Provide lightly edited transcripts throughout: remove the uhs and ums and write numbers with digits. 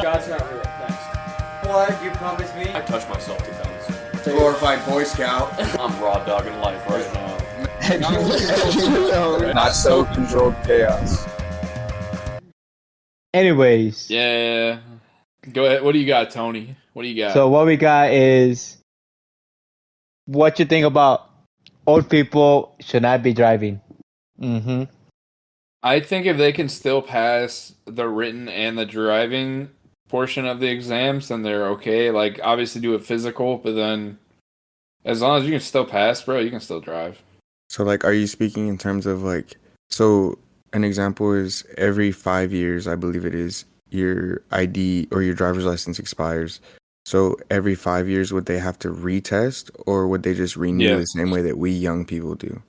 God's not real. Next. What? You promised me? I touch myself 2 times. Glorified Boy Scout. I'm raw dogging life right now. Not so controlled chaos. Anyways, Yeah. Go ahead. What do you got, Tony? What do you got? so what we got is what you think about old people should not be driving. Mm-hmm. I think if they can still pass the written and the driving portion of the exams, then they're okay. Like, obviously do it physical, but then as long as you can still pass, bro, you can still drive. So, like, are you speaking in terms of, like, so an example is every 5 years, I believe it is, your ID or your driver's license expires. So every 5 years, would they have to retest, or would they just renew the same way that we young people do?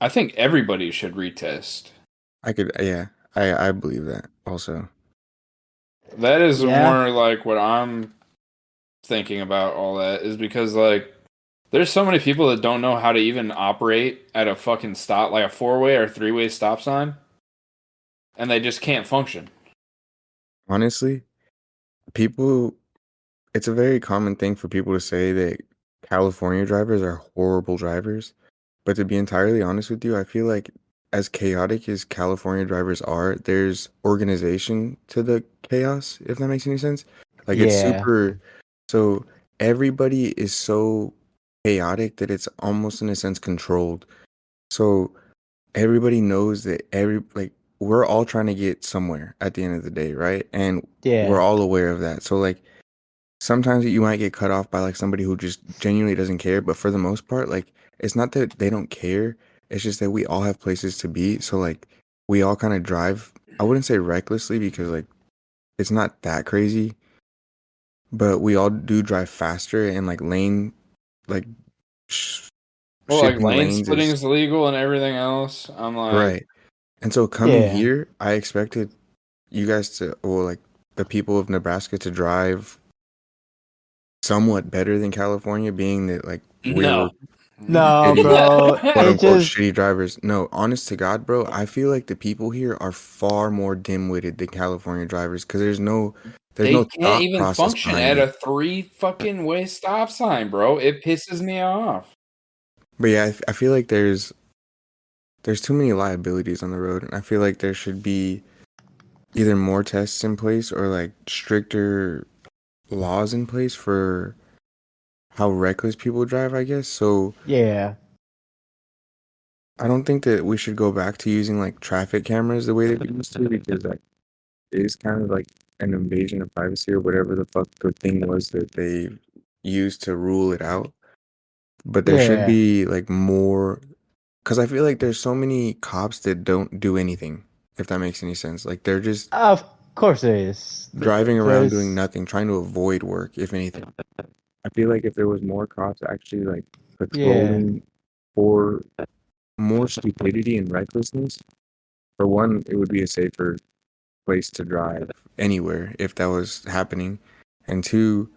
I think everybody should retest. I believe that also. That is Yeah. more like what I'm thinking about all that is because, like, there's so many people that don't know how to even operate at a fucking stop, like a 4-way or 3-way stop sign, and they just can't function. Honestly, it's a very common thing for people to say that California drivers are horrible drivers. But to be entirely honest with you, I feel like as chaotic as California drivers are, there's organization to the chaos, if that makes any sense. Like, it's Yeah. super, so everybody is so chaotic that it's almost in a sense controlled. So everybody knows that we're all trying to get somewhere at the end of the day, right? And Yeah. we're all aware of that. So, like, sometimes you might get cut off by, like, somebody who just genuinely doesn't care, but for the most part, like, it's not that they don't care, it's just that we all have places to be. So, like, we all kind of drive, I wouldn't say recklessly because, like, it's not that crazy, but we all do drive faster, and, like, lane, like, Well, like shifting lane lanes splitting is is legal and everything else. I'm like, right. And so coming Yeah. here, I expected you guys to, well, like, the people of Nebraska to drive somewhat better than California, being that, like, we're No, shitty, bro. quote It unquote just shitty drivers. No, honest to God, bro, I feel like the people here are far more dim-witted than California drivers because there's no they can't thought even process function behind at a it. 3 fucking way stop sign, bro. It pisses me off. But yeah, I feel like there's too many liabilities on the road, and I feel like there should be either more tests in place or, like, stricter laws in place for how reckless people drive, I guess. So yeah. I don't think that we should go back to using, like, traffic cameras the way that we used to, because that is kind of like an invasion of privacy or whatever the fuck the thing was that they used to rule it out. But there should Yeah. be, like, more, because I feel like there's so many cops that don't do anything, if that makes any sense. Like, they're just Of course there is. driving around doing There's nothing, trying to avoid work, if anything. I feel like if there was more cops actually, like, yeah. patrolling for more stupidity and recklessness, for one, it would be a safer place to drive anywhere if that was happening. And two,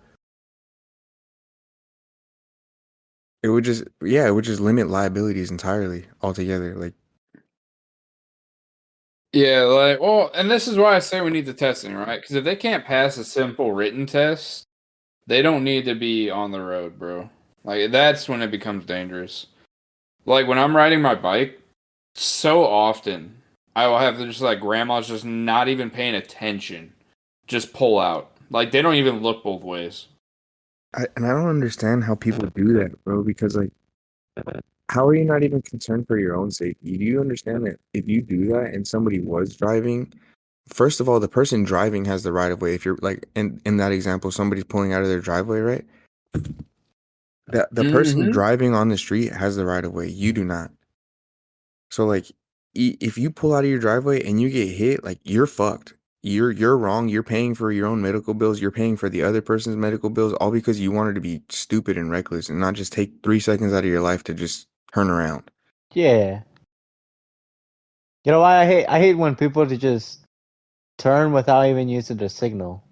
it would just limit liabilities entirely altogether. Like, Yeah, like, well, and this is why I say we need the testing, right? Because if they can't pass a simple written test, they don't need to be on the road, bro. Like, that's when it becomes dangerous. Like, when I'm riding my bike, so often I will have just, like, grandmas just not even paying attention, just pull out. Like, they don't even look both ways. I don't understand how people do that, bro, because, like, how are you not even concerned for your own safety? Do you understand that if you do that and somebody was driving, first of all, the person driving has the right of way. If you're, like, in that example, somebody's pulling out of their driveway, right? The person driving on the street has the right of way. You do not. So, like, if you pull out of your driveway and you get hit, like, you're fucked. You're wrong. You're paying for your own medical bills. You're paying for the other person's medical bills, all because you wanted to be stupid and reckless and not just take 3 seconds out of your life to just turn around. Yeah. You know why I hate when people to just turn without even using the signal.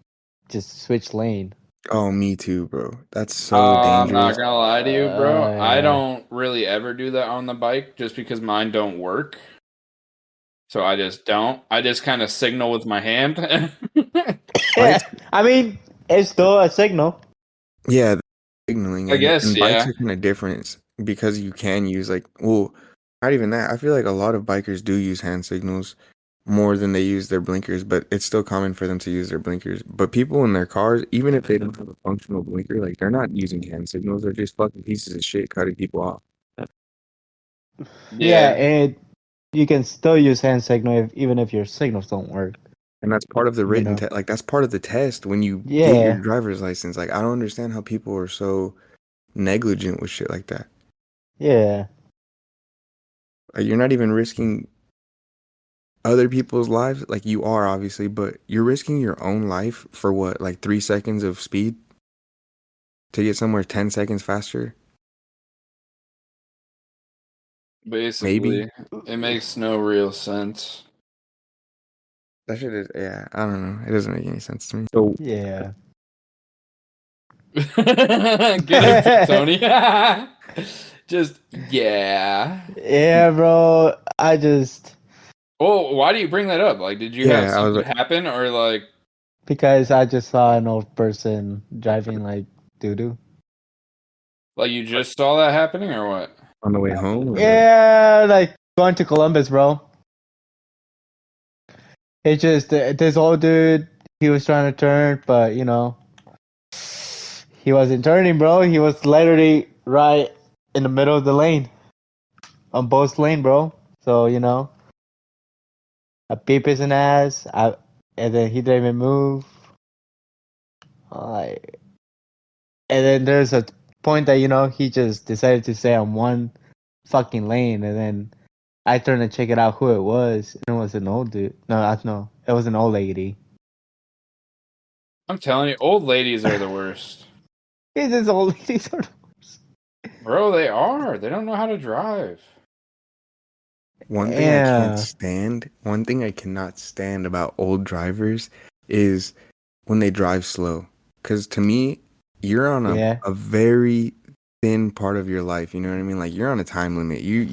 Just switch lane. Oh, me too, bro. That's so I'm not dangerous. gonna lie to you, bro. I Yeah. don't really ever do that on the bike just because mine don't work. So I just don't. I just kind of signal with my hand. Yeah, I mean, it's still a signal. Yeah, signaling I guess, and bikes yeah. are kind of different because you can use like, well, not even that. I feel like a lot of bikers do use hand signals more than they use their blinkers, but it's still common for them to use their blinkers. But people in their cars, even if they don't have a functional blinker, like they're not using hand signals. They're just fucking pieces of shit cutting people off. Yeah, Yeah. and you can still use hand signal even if your signals don't work. And that's part of the You written know. test. Like that's part of the test when you get your Yeah, driver's license. Like I don't understand how people are so negligent with shit like that. yeah, Like, you're not even risking other people's lives. Like you are obviously, but you're risking your own life for what? Like 3 seconds of speed to get somewhere 10 seconds faster. Maybe Basically, it makes no real sense. that shit is. Yeah, I don't know. It doesn't make any sense to me. So yeah. Get it, Tony. Just yeah. Yeah, bro. I just Well, why do you bring that up? Like, did you have yeah, I was something happen, or like, because I just saw an old person driving like doo doo. you just saw that happening, or what? on the way home. Or Yeah, like going to Columbus, bro. It just this old dude. He was trying to turn, but he wasn't turning, bro. He was literally right in the middle of the lane, on both lane, bro. So I beep his ass. And then he didn't even move. Like, and then there's a point that he just decided to stay on one fucking lane, and then I turned to check it out who it was, and it was an old dude. No, it was an old lady. I'm telling you, old ladies are the worst, It's this old lady sort of. bro. They are. They don't know how to drive. one thing I can't Yeah, stand, one thing I cannot stand about old drivers is when they drive slow. Because to me, you're on yeah. a very thin part of your life. You know what I mean? Like you're on a time limit. You're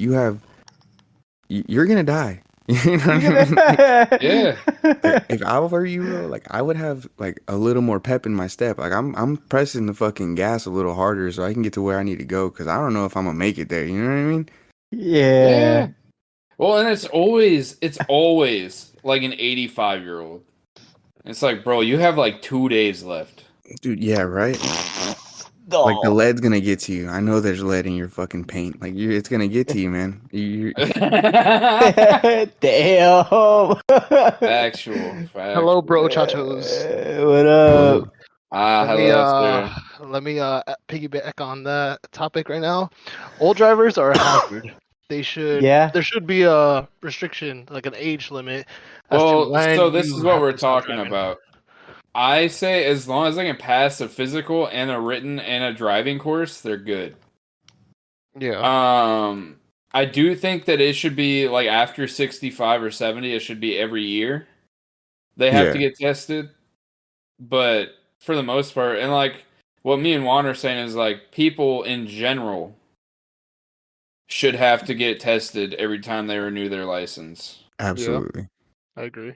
gonna die. You know You're what I mean? Yeah. Like if I were you, bro, like I would have like a little more pep in my step. Like I'm pressing the fucking gas a little harder so I can get to where I need to go. Because I don't know if I'm gonna make it there. You know what I mean? Yeah. Yeah. Well, and it's always like an 85-year-old. It's like, bro, you have like 2 days left. Dude, yeah, right. Like the No. lead's gonna get to you. I know there's lead in your fucking paint. Like it's gonna get to you, man. Damn. Hello, Factual. bro, chachos. What up? Hello. Ah, Let me hello, sir. let me piggyback on that topic right now. Old drivers are a hazard. Yeah. There should be a restriction, like an age limit, as to Well, so when this is you what have we're to stop talking driving. about. I say as long as they can pass a physical and a written and a driving course, they're good. Yeah. I do think that it should be like after 65 or 70, it should be every year. They have to Yeah, get tested, but for the most part, and like what me and Juan are saying is like people in general should have to get tested every time they renew their license. Yeah, absolutely. I agree.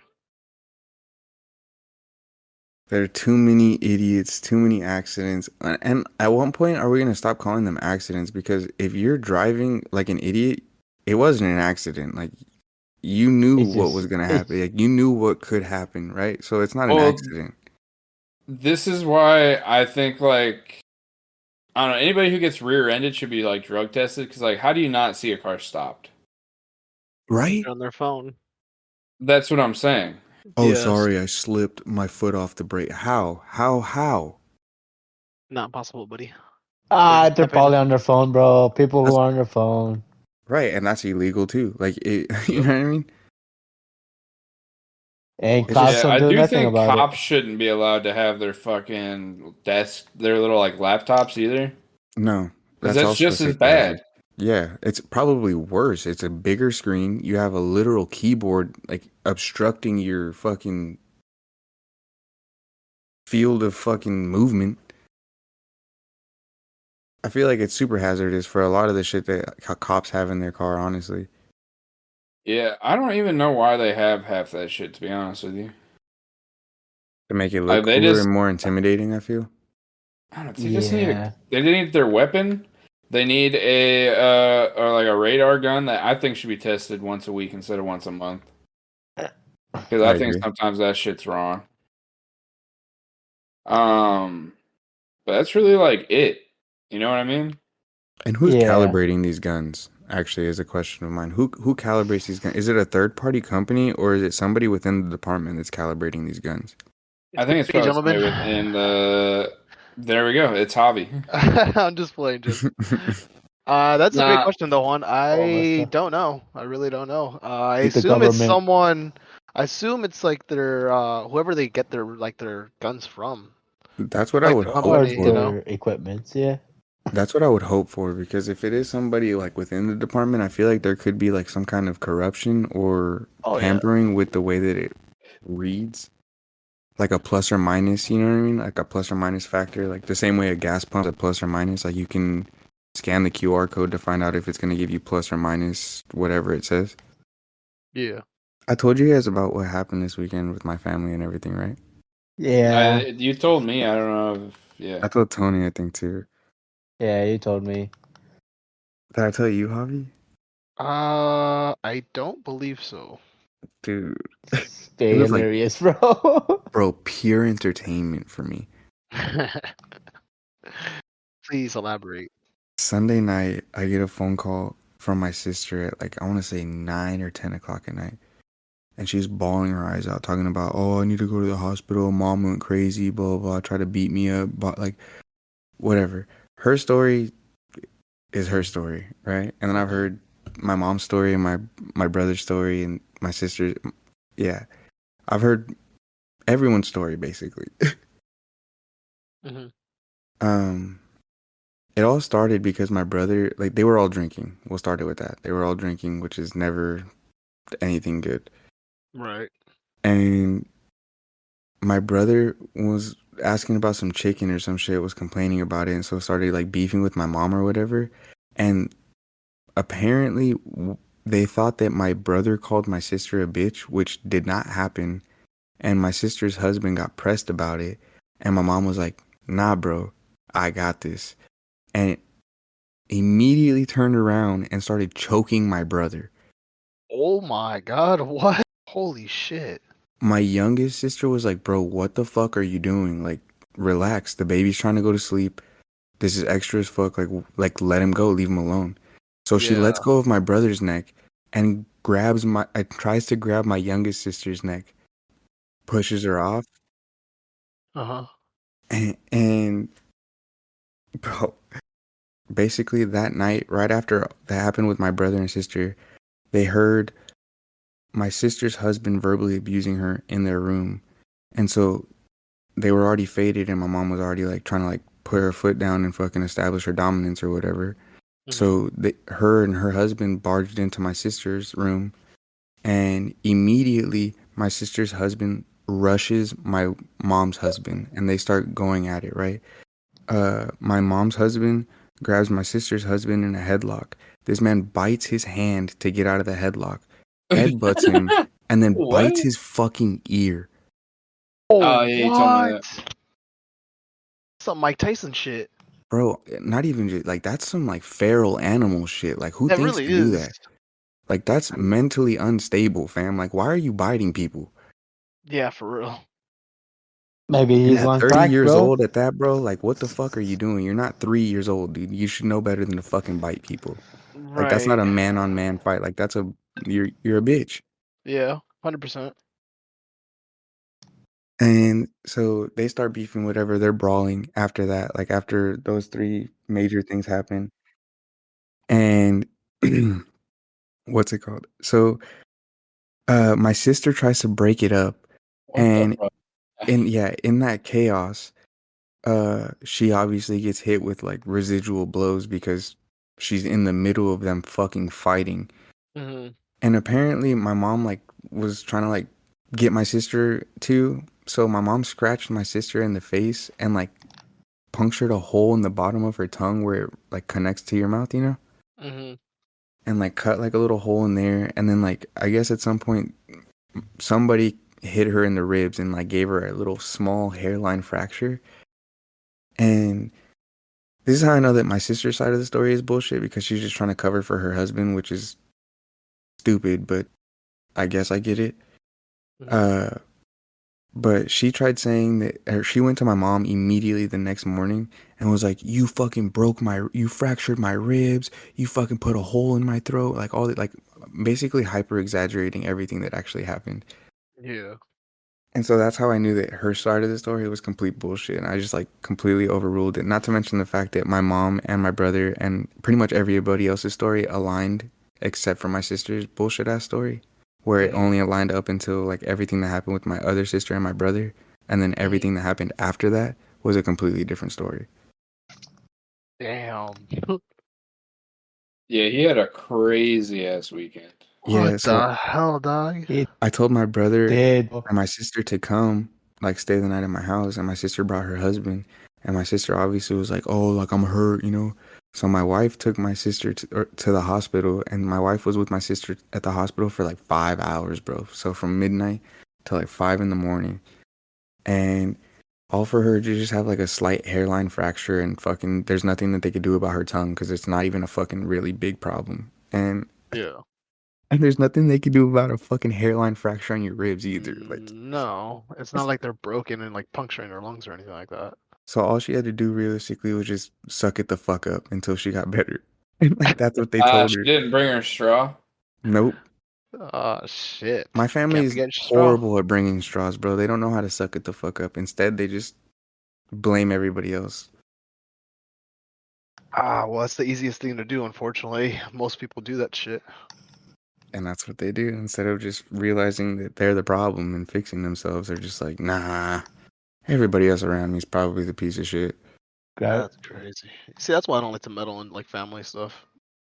There are too many idiots, too many accidents. And at one point, are we gonna stop calling them accidents? Because if you're driving like an idiot, it wasn't an accident. Like you knew It's what was just gonna happen. it's Like you knew what could happen, right? So it's not an Well, accident. this is why I think like I don't know, anybody who gets rear-ended should be like drug tested because like how do you not see a car stopped? Right? On their phone. That's what I'm saying. Oh, Yes. sorry, I slipped my foot off the brake. How? How? Not possible, buddy. They're just they're tapping. probably on their phone, bro. People who That's are on their phone. right, and that's illegal too. Like you Yep. know what I mean? And It's cops Yeah, just don't I do do nothing think about it. cops shouldn't be allowed to have their fucking their little like laptops either, no. because That's that's also a just as safety hazard. bad. Yeah, it's probably worse. It's a bigger screen. You have a literal keyboard like obstructing your fucking field of fucking movement. I feel like it's super hazardous for a lot of the shit that cops have in their car, honestly. Yeah, I don't even know why they have half that shit, to be honest with you. To make it look They cooler just, and more intimidating, I feel. I don't know, Yeah. they need their weapon. They need a or like a radar gun that I think should be tested once a week instead of once a month. Because I I think agree. sometimes that shit's wrong. Um, but that's really like it. You know what I mean? And who's Yeah. calibrating these guns? Actually, is a question of mine. Who calibrates these guns? Is it a third party company or is it somebody within the department that's calibrating these guns? I think it's Hey, probably gentlemen. somebody within the. There we go. It's hobby. I'm just playing, just. That's a great Nah, question, though. One, Oh, my I stuff. don't know. I really don't know. I With the assume it's government. someone. I assume it's like their whoever they get their guns from, That's what I like would the hope Or company. You for. know. their equipments, yeah. That's what I would hope for because if it is somebody like within the department, I feel like there could be like some kind of corruption or Oh yeah. tampering with the way that it reads. Like a plus or minus, you know what I mean? Like a plus or minus factor. Like the same way a gas pump's a plus or minus. Like you can scan the QR code to find out if it's going to give you plus or minus whatever it says. Yeah. I told you guys about what happened this weekend with my family and everything, right? Yeah. you told me. I don't know if yeah. I told Tony, I think too. Yeah, you told me. Did I tell you, Javi? I don't believe so. Dude, it Stay was like, hilarious, bro. bro, pure entertainment for me. Please elaborate. Sunday night, I get a phone call from my sister at like, I want to say 9 or 10 o'clock at night. And she's bawling her eyes out, talking about, oh, I need to go to the hospital. Mom went crazy, blah, blah, blah, try to beat me up, but like, whatever. Her story is her story, right? And then I've heard my mom's story and my brother's story and my sister's. Yeah, I've heard everyone's story basically. Hmm. um, it all started because my brother, like, they were all drinking. We'll start it with that. They were all drinking, which is never anything good. Right. And my brother was asking about some chicken or some shit, was complaining about it, and so started like beefing with my mom or whatever. And apparently, they thought that my brother called my sister a bitch, which did not happen. And my sister's husband got pressed about it. And my mom was like, nah, bro, I got this. And immediately turned around and started choking my brother. Oh my God! What? Holy shit! My youngest sister was like, bro, what the fuck are you doing? Like, relax. The baby's trying to go to sleep. This is extra as fuck. Like let him go. Leave him alone. So she Yeah. lets go of my brother's neck and tries to grab my youngest sister's neck, pushes her off, Uh huh. and bro, basically that night, right after that happened with my brother and sister, they heard my sister's husband verbally abusing her in their room, and so they were already faded, and my mom was already like trying to like put her foot down and fucking establish her dominance or whatever. Hmm. So her and her husband barged into my sister's room, and immediately my sister's husband rushes my mom's husband, and they start going at it. Right, my mom's husband grabs my sister's husband in a headlock. This man bites his hand to get out of the headlock, headbutts him, and then What? bites his fucking ear. Oh, Oh yeah, you told me what? that. Some Mike Tyson shit. Bro, not even just like that's some like feral animal shit. Like who That thinks really to do is. that? Like that's mentally unstable, fam. Like why are you biting people? Yeah, for real. Maybe And he's at on 30 crack, years bro. old at that, bro, like what the fuck are you doing? You're not 3 years old, dude. You should know better than to fucking bite people. Like that's not Right. a man on man fight. Like that's a you're a bitch. Yeah. 100%. And so they start beefing, whatever. They're brawling after that, like after those three major things happen. And what's it called? So my sister tries to break it up, What the and fuck? in that chaos, she obviously gets hit with like residual blows because she's in the middle of them fucking fighting. Hmm. And apparently my mom like was trying to like get my sister too. So my mom scratched my sister in the face and like punctured a hole in the bottom of her tongue where it like connects to your mouth, you know? Hmm. and like cut like a little hole in there, and then like I guess at some point somebody hit her in the ribs and like gave her a little small hairline fracture. And this is how I know that my sister's side of the story is bullshit, because she's just trying to cover for her husband, which is stupid, but I guess I get it. Mhm. Uh, but she tried saying that, or she went to my mom immediately the next morning and was like, "You fucking you fractured my ribs. You fucking put a hole in my throat." Like all that, like basically hyper exaggerating everything that actually happened. Yeah. And so that's how I knew that her side of the story was complete bullshit. And I just like completely overruled it. Not to mention the fact that my mom and my brother and pretty much everybody else's story aligned except for my sister's bullshit ass story, where it Mhm. only aligned up until like everything that happened with my other sister and my brother. And then everything that happened after that was a completely different story. Damn. Yeah, he had a crazy ass weekend. Yeah, What so the hell, dog? He I told my brother did. and my sister to come, like stay the night at my house, and my sister brought her husband, and my sister obviously was like, "Oh, like I'm hurt, you know." So my wife took my sister to the hospital, and my wife was with my sister at the hospital for like 5 hours, bro. So from midnight to like 5 in the morning, and all for her to just have like a slight hairline fracture, and fucking there's nothing that they could do about her tongue because it's not even a fucking really big problem, Yeah. and there's nothing they could do about a fucking hairline fracture on your ribs either. Like, No, it's not like they're broken and like puncturing their lungs or anything like that. so all she had to do realistically was just suck it the fuck up until she got better. And like that's what they told She her. didn't bring her straw. Nope. Oh shit. My family Can't is forget straw. horrible at bringing straws, bro. They don't know how to suck it the fuck up. Instead, they just blame everybody else. Ah, well, that's the easiest thing to do, unfortunately. Most people do that shit. And that's what they do. Instead of just realizing that they're the problem and fixing themselves, they're just like, nah, everybody else around me is probably the piece of shit. Grab That's crazy. See, that's why I don't like to meddle in like family stuff.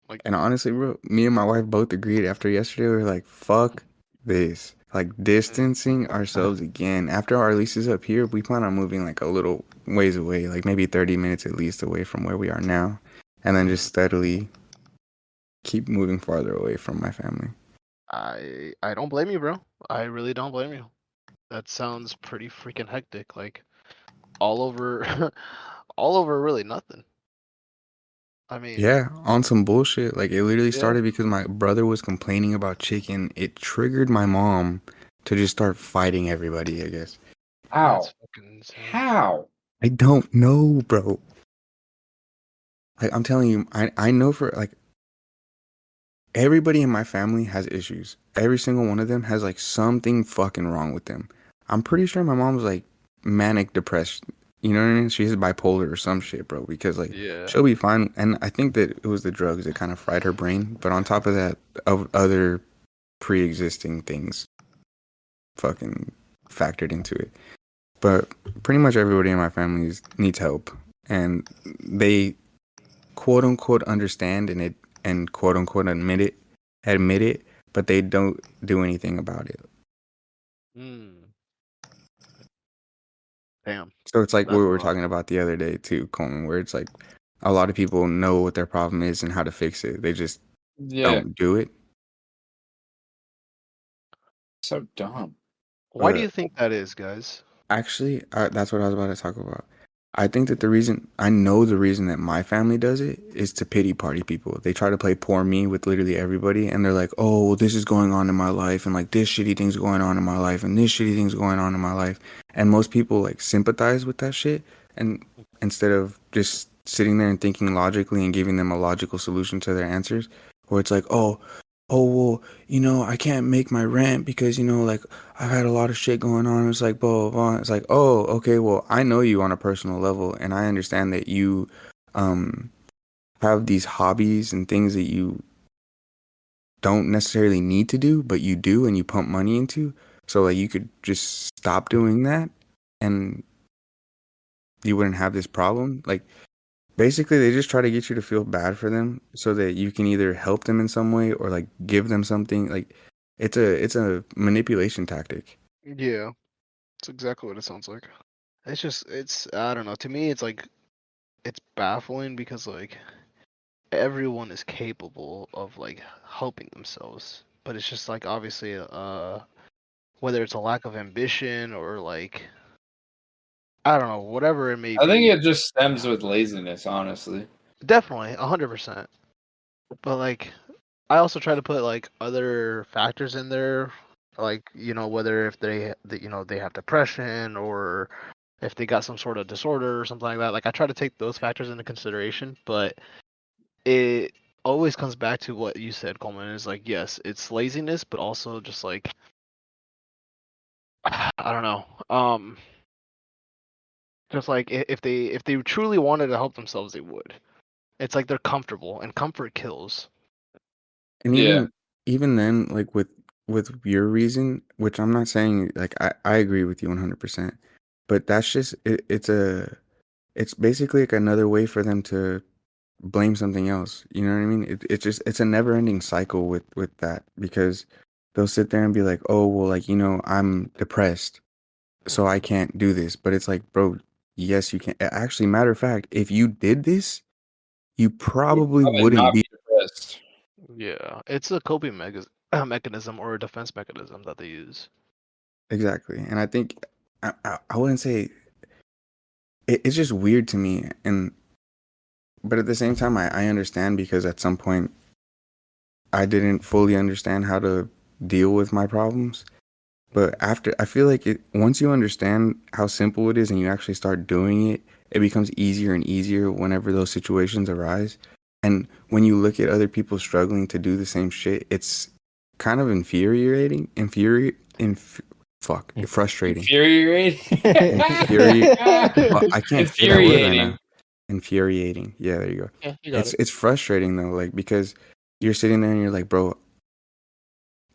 Like, And honestly, bro, me and my wife both agreed after yesterday. We were like, fuck this. Like, distancing ourselves again. After our lease is up here, we plan on moving like a little ways away, like maybe 30 minutes at least away from where we are now. And then just steadily keep moving farther away from my family. I don't blame you, bro. I really don't blame you. That sounds pretty freaking hectic. Like all over, all over really nothing. I mean, Yeah, on some bullshit. Like, it literally yeah, started because my brother was complaining about chicken. It triggered my mom to just start fighting everybody, I guess. that's How? fucking insane. How? I don't know, bro. Like, I'm telling you, I know for like everybody in my family has issues. Every single one of them has like something fucking wrong with them. I'm pretty sure my mom's like manic depressed. You know what I mean? She's bipolar or some shit, bro. Because like Yeah. she'll be fine. And I think that it was the drugs that kind of fried her brain. But on top of that, of other pre-existing things fucking factored into it. But pretty much everybody in my family needs help, and they quote unquote understand and quote unquote admit it, but they don't do anything about it. Hmm. Damn. So it's like what That's we were rough. talking about the other day too, Coleman, where it's like a lot of people know what their problem is and how to fix it. They just Yeah, don't do it. so dumb. Why do But you think that is, guys? actually, that's what I was about to talk about. I think that I know the reason that my family does it is to pity party people. They try to play poor me with literally everybody, and they're like, oh, well, this is going on in my life, and like this shitty thing's going on in my life, and this shitty thing's going on in my life. And most people like sympathize with that shit, and instead of just sitting there and thinking logically and giving them a logical solution to their answers, where it's like, oh, well, I can't make my rent because, like I've had a lot of shit going on. It's like, blah, blah, blah. It's like, oh, okay, well, I know you on a personal level, and I understand that you um, have these hobbies and things that you don't necessarily need to do, but you do and you pump money into. So, like, you could just stop doing that and you wouldn't have this problem. Like, basically, they just try to get you to feel bad for them so that you can either help them in some way or, like, give them something. Like, it's a manipulation tactic. Yeah, that's exactly what it sounds like. It's just, I don't know. To me, it's like, it's baffling because like, everyone is capable of like helping themselves, but it's just like obviously whether it's a lack of ambition or like I don't know, whatever it may I think be. it just stems with laziness, honestly. Definitely 100%. But like I also try to put like other factors in there, like whether if they have depression or if they got some sort of disorder or something like that. Like I try to take those factors into consideration, but it always comes back to what you said, Coleman. Is like yes, it's laziness, but also just like I don't know, just like if they truly wanted to help themselves, they would. It's like they're comfortable, and comfort kills. And Yeah. even then, like with your reason, which I'm not saying like I agree with you 100%, but that's just it's basically like another way for them to blame something else. You know what I mean? It's a never ending cycle with that because they'll sit there and be like, oh well, like I'm depressed, so I can't do this. But it's like, bro, yes, you can. Actually, matter of fact, if you did this, you probably I would wouldn't not be. be depressed. Yeah, it's a coping mechanism or a defense mechanism that they use. Exactly. And I think I wouldn't say it's just weird to me. And but at the same time, I understand because at some point I didn't fully understand how to deal with my problems. But after, I feel like once you understand how simple it is and you actually start doing it, it becomes easier and easier whenever those situations arise. And when you look at other people struggling to do the same shit, it's kind of frustrating. Infuriating. Infuri Well, I can't say that word right Infuriating. now. Infuriating. Yeah, there you go. Yeah, you got it. It's frustrating though, like because you're sitting there and you're like, bro,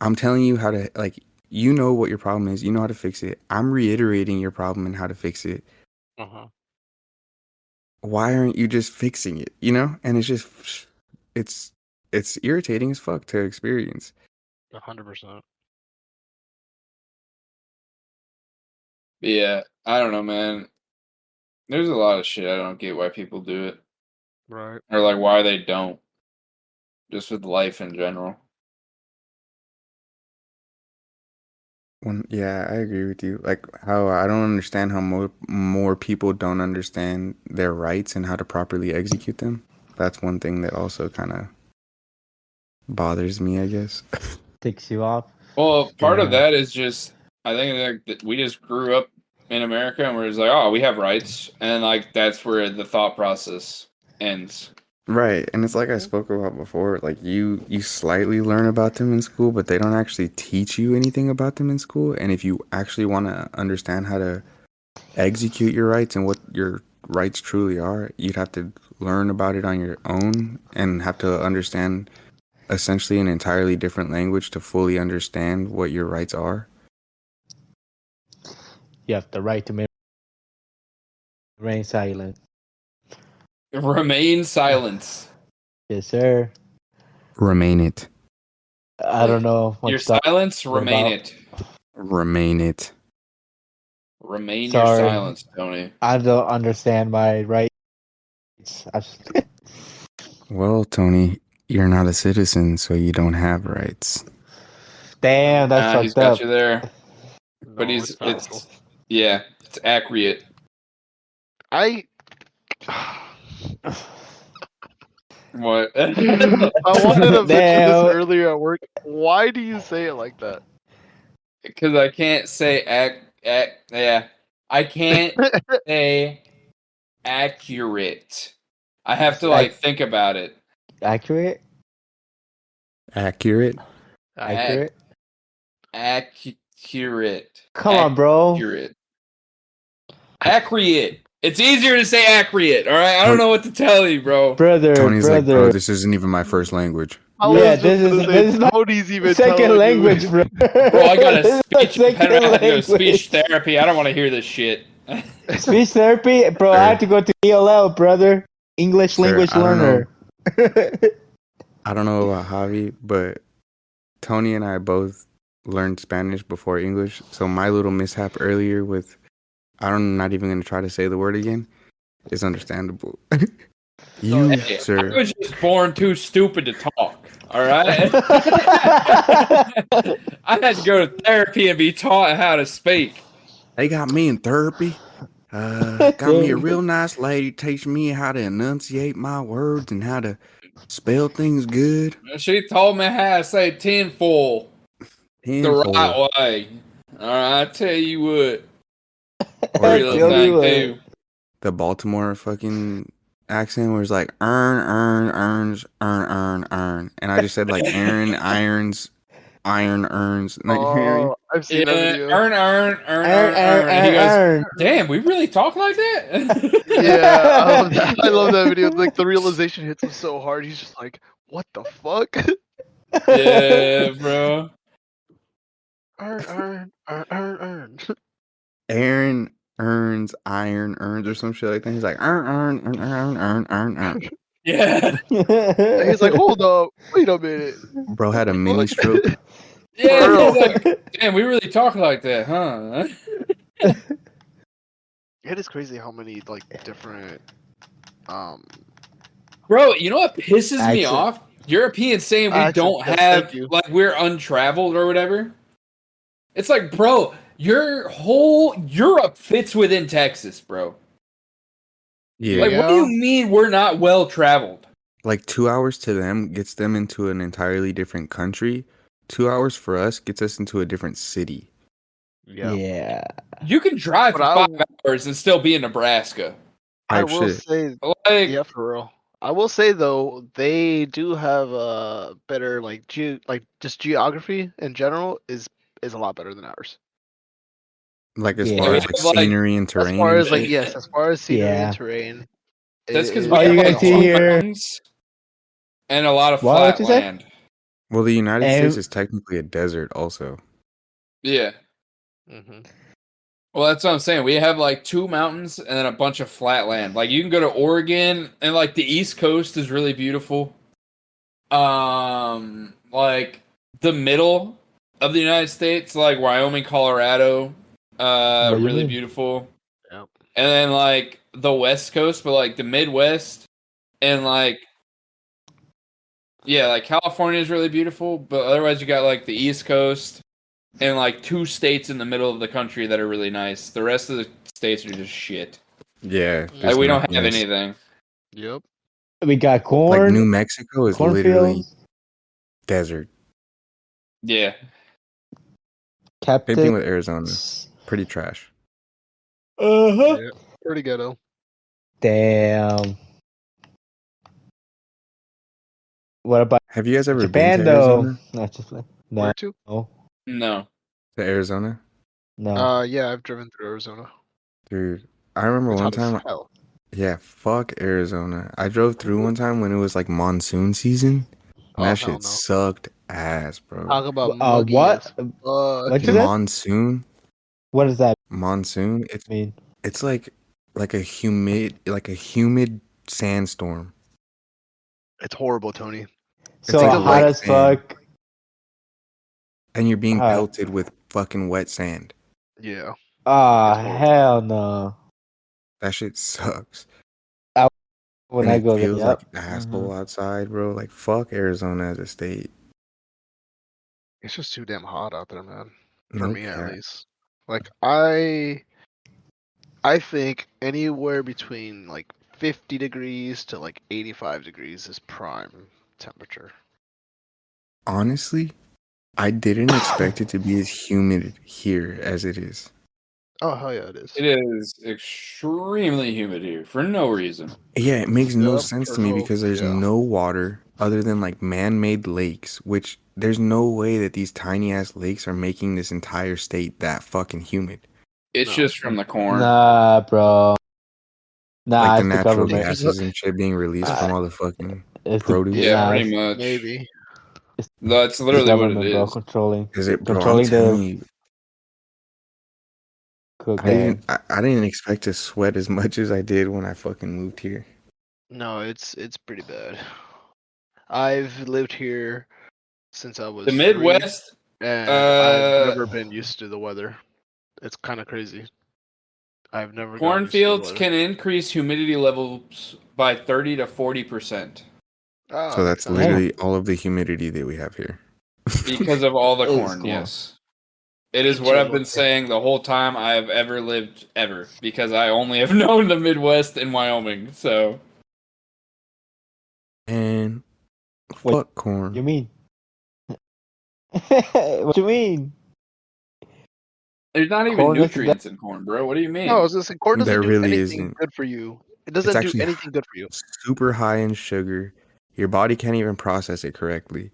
I'm telling you how to like you know what your problem is, you know how to fix it. I'm reiterating your problem and how to fix it. Uh-huh. Why aren't you just fixing it? And it's just it's it's irritating as fuck to experience. 100%. Yeah, I don't know, man. There's a lot of shit I don't get why people do it. Right. Or like why they don't. Just with life in general. Yeah, I agree with you. Like how I don't understand how more people don't understand their rights and how to properly execute them. That's one thing that also kind of bothers me, I guess. Ticks you off. Well, part of Yeah. that is just I think that we just grew up in America and we're just like, oh, we have rights, and like that's where the thought process ends. Right, and it's like I spoke about before, like you slightly learn about them in school, but they don't actually teach you anything about them in school. And if you actually want to understand how to execute your rights and what your rights truly are, you'd have to learn about it on your own and have to understand essentially an entirely different language to fully understand what your rights are. You have the right to remain silent. Remain silent. Yes, sir. Remain it. I don't know Your much talk silence, remain about. it. Remain it. Remain your Sorry, silence, Tony. I don't understand my rights. Well, Tony, you're not a citizen, so you don't have rights. Damn, that's He's fucked got up. you there. But No, it's factual. it's accurate. I What? I wanted to mention this Damn. earlier at work. Why do you say it like that? Because I can't say yeah. I can't say accurate. I have to like think about it. Accurate? Accurate. Ac- Accurate? accurate. Come on, bro. Accurate. Accurate. It's easier to say accurate, alright? I don't Ton- know what to tell you, bro. Tony's like, bro, Brother. this isn't even my first language. I Yeah, was just gonna say this is my Tony's even second telling language, you. bro. Bro, I got a This is my speech impediment. I have to go to speech language. therapy. I don't want to hear this shit. Speech therapy? Bro, I have to go to ELL, brother. English Sir, language I don't know. learner. I don't know about Javi, but Tony and I both learned Spanish before English. So my little mishap earlier with I'm not even gonna try to say the word again is understandable. You, Hey, I sir. was just born too stupid to talk. All right. I had to go to therapy and be taught how to speak. They got me in therapy. Got me a real nice lady teaching me how to enunciate my words and how to spell things good. She told me how to say tinfoil the Tenfold. right way. All right, I tell you what, Or the pretty That's the little only fucking thing way. too. the Baltimore fucking accent where it's like earn, and I just said like Aaron irons, iron earns. Not you hear me? Oh, I've seen that Yeah, video. earn. And he goes, Earn. "Damn, we really talk like that?" Yeah, I love that. I love that video. Like the realization hits him so hard. He's just like, "What the fuck?" Yeah, bro. Earn. Aaron earns iron earns or some shit like that. He's like earn. Yeah, And he's like, "Hold up, wait a minute." Bro had a The mini fuck? stroke. yeah. For He's real. like, "Damn, we really talk like that, huh?" It is crazy how many like different Bro, you know what pisses me Accent. off? Europeans saying we accents. don't Yes, thank have, you. like, we're untraveled or whatever. It's like, bro, your whole Europe fits within Texas, bro. Like, Yeah. what do you mean we're not well traveled? Like 2 hours to them gets them into an entirely different country. 2 hours for us gets us into a different city. Yeah. Yeah. You can drive But for 5 hours and still be in Nebraska. I Type will shit. say, Like, yeah, for real. I will say though, they do have a better like just geography in general is a lot better than ours. Like as Yeah. far we as like have, like, scenery and As terrain far and as like shit. yes, as far as scenery and Yeah. terrain, that's because it we Oh, is have, you by guys like, a see long two shot. here? mountains and a lot of What? flat What you say? land. Well, the United States And is technically a desert also. Yeah. Hmm. Well, that's what I'm saying. We have like two mountains and then a bunch of flat land. Like you can go to Oregon and like the East Coast is really beautiful. Like the middle of the United States, like Wyoming, Colorado, what you really mean? beautiful. Yep. And then like the West Coast, but like the Midwest and like yeah, like California is really beautiful, but otherwise you got like the East Coast and like two states in the middle of the country that are really nice. The rest of the states are just shit. Yeah, Like there's we don't have nothingness. anything. Yep. We got Like corn, New Mexico is literally cornfields, desert. Yeah. Same thing cactus. with Arizona. Pretty trash. Uh-huh. Yeah. Pretty ghetto. Damn. What about Have you guys ever been to Japan though? Arizona? Not just like Where no, to? no, No. To Arizona? no. Yeah, I've driven through Arizona. Dude, I remember It's one hot as time. hell. Yeah, fuck Arizona. I drove through one time when it was like monsoon season, and Oh that hell shit no. sucked ass, bro. Talk about muggy What? as fuck. What you said? What does that Monsoon. mean? It's like a humid sandstorm. It's horrible, Tony. It's So Think like of hot like wet as sand, fuck. and you're being Uh, pelted with fucking wet sand. yeah, it's ah, horrible. hell no. That shit sucks, When and I it go there, feels like yep. asshole outside, bro. Like fuck Arizona as a state. It's just too damn hot out there, man. For No me at cap. least. Like I think anywhere between like 50 degrees to like 85 degrees is prime temperature. Honestly, I didn't expect it to be as humid here as it is. Oh hell yeah, it is. It is extremely humid here for no reason. Yeah, it makes no Yep, sense for to me no, because there's yeah. no water other than like man-made lakes, which there's no way that these tiny ass lakes are making this entire state that fucking humid. It's No. just from the corn. Nah, bro. Nah, Like the it's the natural government. There's a- gases and shit being released Uh, from all the fucking it's the produce. Yeah, nah, pretty it's much. maybe. That's the literally what it government, bro, is. Is it, bro? I'm controlling telling the you, cook I didn't, game. I didn't expect to sweat as much as I did when I fucking moved here. No, it's pretty bad. I've lived here since I The was 3, Midwest, and I've uh, never been used to the weather. It's kind of crazy. I've never gone to Cornfields Stillwater. can increase humidity levels by 30 to 40% Oh, So that makes that's sense. literally all of the humidity that we have here. because of all the It's corn. cool. Yes, it is what Pinche I've been elote. saying the whole time I have ever lived ever. Because I only have known the Midwest and Wyoming. So And Wait, fuck you corn. mean? What you mean? there's not even Corn is the nutrients in corn, bro. What do you mean? No, I was gonna say corn doesn't There do really anything isn't. good for you. It It's doesn't do actually anything good for you. super high in sugar. Your body can't even process it correctly.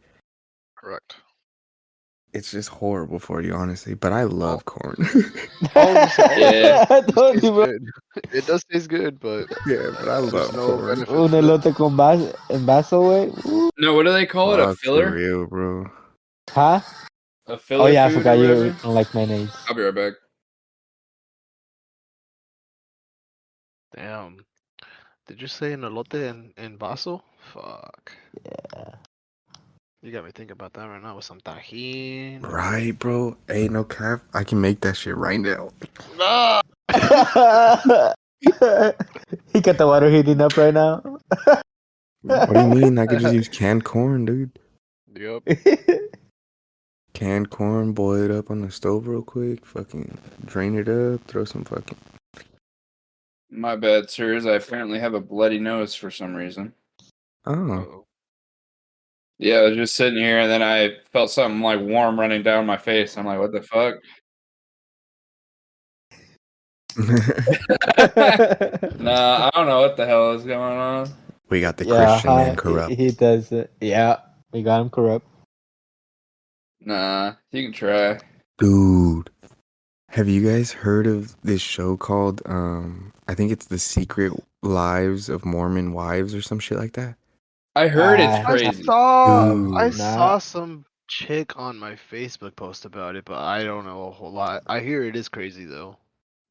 Correct. It's just horrible for you, honestly. But I All, love corn. all I'm saying, Yeah. I it told tastes you, bro. good. It does taste good, but Yeah, but I there's love no corn. benefit Un to it. elote con en vaso, güey. No, what do they call it? A Fuck for filler? real, bro. Huh? A Oh filler yeah, I food or forgot you whatever? don't like mayonnaise. I'll be right back. Damn. Did you say an elote in vaso? Fuck. Yeah. You got me thinking about that right now with some tajin. Right, bro. Hey, no cap. I can make that shit right now. Ah! He got the water heating up right now. What do you mean? I could just use canned corn, dude. Yep. Canned corn, boil it up on the stove real quick. Fucking drain it up. Throw some fucking. My bad, sirs. I apparently have a bloody nose for some reason. Oh. Uh-oh. Yeah, I was just sitting here and then I felt something like warm running down my face. I'm like, what the fuck? Nah, I don't know what the hell is going on. We got the Yeah, Christian man corrupt. he does it. Yeah, we got him corrupt. Nah, you can try. Dude. Have you guys heard of this show called I think it's The Secret Lives of Mormon Wives or some shit like that? I heard it's I crazy. I Dude. saw some chick on my Facebook post about it, but I don't know a whole lot. I hear it is crazy though.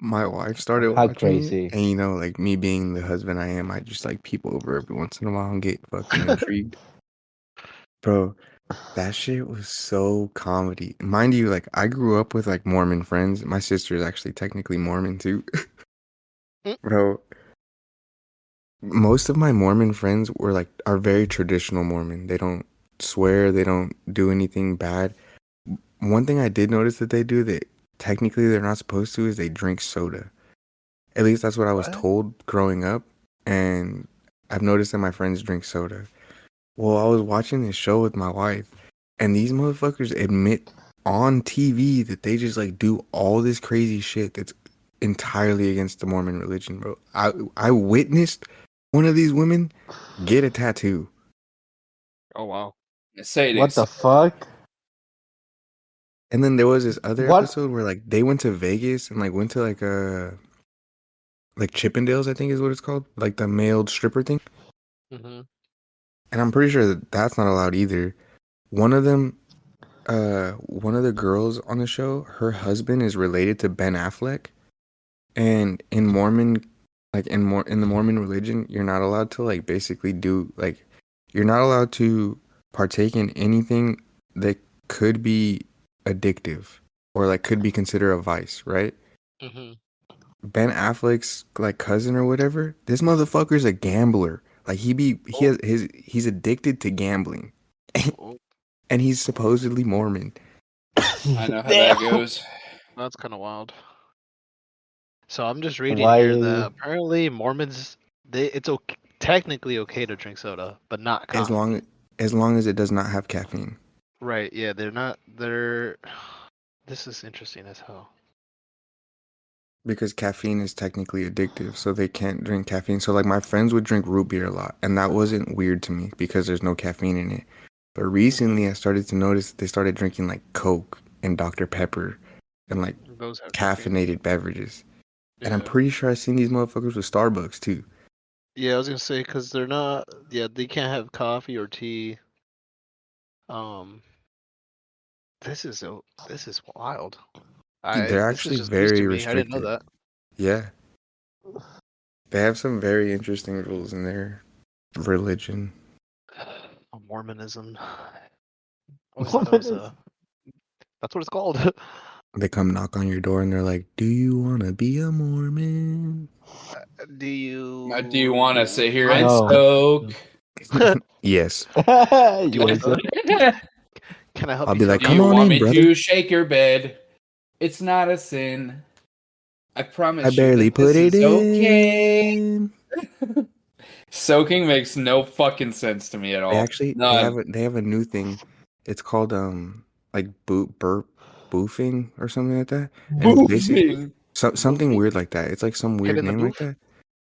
My wife started How watching it, crazy. and you know, like me being the husband I am, I just like peep over every once in a while and get fucking intrigued. Bro, that shit was so comedy. Mind you, like I grew up with like Mormon friends. My sister is actually technically Mormon too. Mm. Bro, most of my Mormon friends are very traditional Mormon. They don't swear, they don't do anything bad. One thing I did notice that they do that technically they're not supposed to is they drink soda. At least that's what I was What? told growing up. And I've noticed that my friends drink soda. Well, I was watching this show with my wife, and these motherfuckers admit on TV that they just like do all this crazy shit that's entirely against the Mormon religion, bro. I witnessed one of these women get a tattoo. Oh wow. Say it What is. the fuck? And then there was this other What? episode where like they went to Vegas and like went to like like Chippendales, I think is what it's called, like the mailed stripper thing. Mm-hmm. And I'm pretty sure that that's not allowed either. One of them, one of the girls on the show, her husband is related to Ben Affleck, and in Mormon, like in the Mormon religion, you're not allowed to like basically do like, you're not allowed to partake in anything that could be addictive or like could be considered a vice, right? Mm-hmm. Ben Affleck's like cousin or whatever, this motherfucker's a gambler. Like he's addicted to gambling. Oh, And he's supposedly Mormon. I know how that goes. that's kind of wild. So I'm just reading Why here is that it? apparently Mormons it's okay, technically okay to drink soda, but not As coffee. long as it does not have caffeine. Right? Yeah, they're not. They're. This is interesting as hell. Because caffeine is technically addictive, so they can't drink caffeine. So like my friends would drink root beer a lot, and that wasn't weird to me because there's no caffeine in it. But recently I started to notice that they started drinking like Coke and Dr. Pepper and like Those have caffeine. caffeinated beverages. And I'm Yeah. pretty sure I've seen these motherfuckers with Starbucks too. Yeah, I was gonna say because they're not. Yeah, they can't have coffee or tea. Um, this is wild. They're This is actually just news to very me. I didn't know restricted. that. Yeah. They have some very interesting rules in their religion. Mormonism. Always thought that was Mormonism. that's what it's called. They come knock on your door and they're like, "Do you want to be a Mormon?" Do you? Do you want to sit here and No. soak? Yes. Yes, sir. Can I help I'll you? be like, Do soak? "Come you on want in, me brother. to shake your bed? It's not a sin. I I promise you barely that this put it is okay." in." Soaking makes no fucking sense to me at They all. actually None. they have a new thing. It's called like burp boofing or something like that. And it's basically Boofing. something Boofing? weird like that. It's like some weird Hitting the name like booth? that.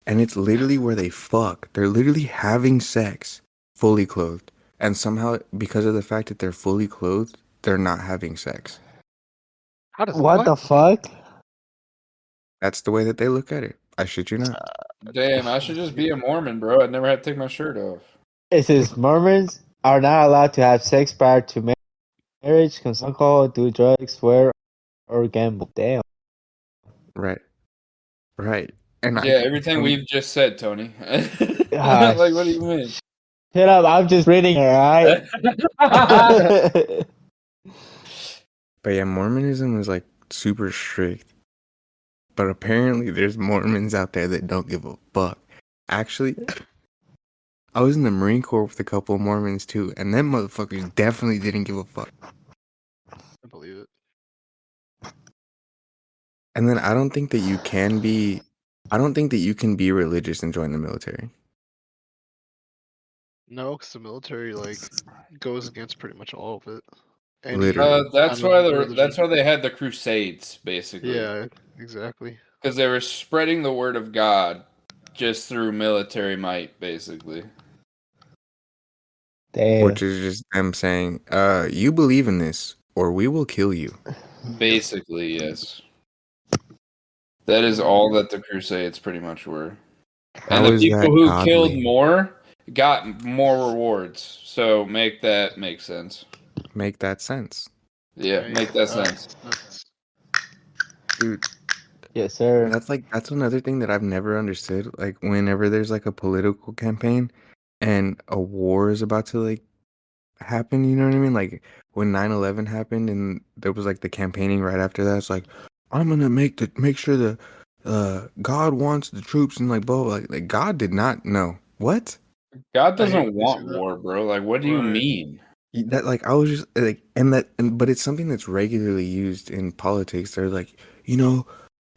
And it's literally where they fuck. They're literally having sex fully clothed. And somehow because of the fact that they're fully clothed, they're not having sex. How does What the fuck? That's the way that they look at it. I shit you not. Damn, I should just be a Mormon, bro. I'd never have to take my shirt off. It says Mormons are not allowed to have sex prior to marriage, consume alcohol, do drugs, swear, or gamble. Damn. Right. Right. And Yeah, everything we've just said, Tony. Ah, Like, what do you mean? shut up. I'm just reading it, alright? but yeah, Mormonism is like super strict. But apparently there's Mormons out there that don't give a fuck. Actually, I was in the Marine Corps with a couple of Mormons too, and them motherfuckers definitely didn't give a fuck. I believe it. And then I don't think that you can be religious and join the military. No, because the military goes against pretty much all of it. Any Literally. That's kind of why religion. they had the Crusades, basically, Yeah, exactly. because they were spreading the word of God just through military might, basically. Damn. Which is just them saying, you believe in this, or we will kill you. Basically, yes. That is all that the Crusades pretty much were. And How the is people that who killed godly? more got more rewards. So make that make sense. Make that sense. Yeah, make that sense. sense. Dude, Yes, sir. that's another thing that I've never understood. Like whenever there's like a political campaign and a war is about to like happen, you know what I mean? Like when 9/11 happened and there was like the campaigning right after that, it's like I'm gonna make sure the God wants the troops and like blah, blah, like God did not know. What? God I hate doesn't when they say want that. war, bro. Like, what do you Right. mean? That like I was just like but it's something that's regularly used in politics. They're like,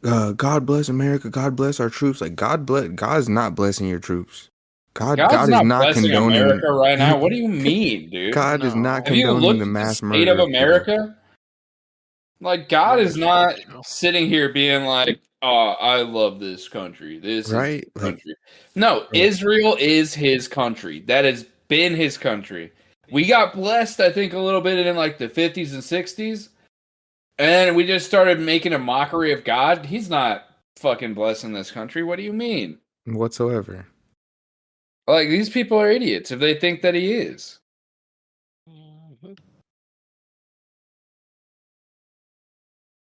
God bless America, God bless our troops. Like God's not blessing your troops. God's God is not not blessing America condoning right now. What do you mean, dude? God is not Have you condoning looked the at the mass state murder of of people. America? Like, God is not sitting here being like, "Oh, I love this country. This is Right? the Like, country." No, bro, Israel is his country. That has been his country. We got blessed, I think, a little bit in like the 50s and 60s. And we just started making a mockery of God. He's not fucking blessing this country. What do you mean? whatsoever. Like, these people are idiots if they think that he is.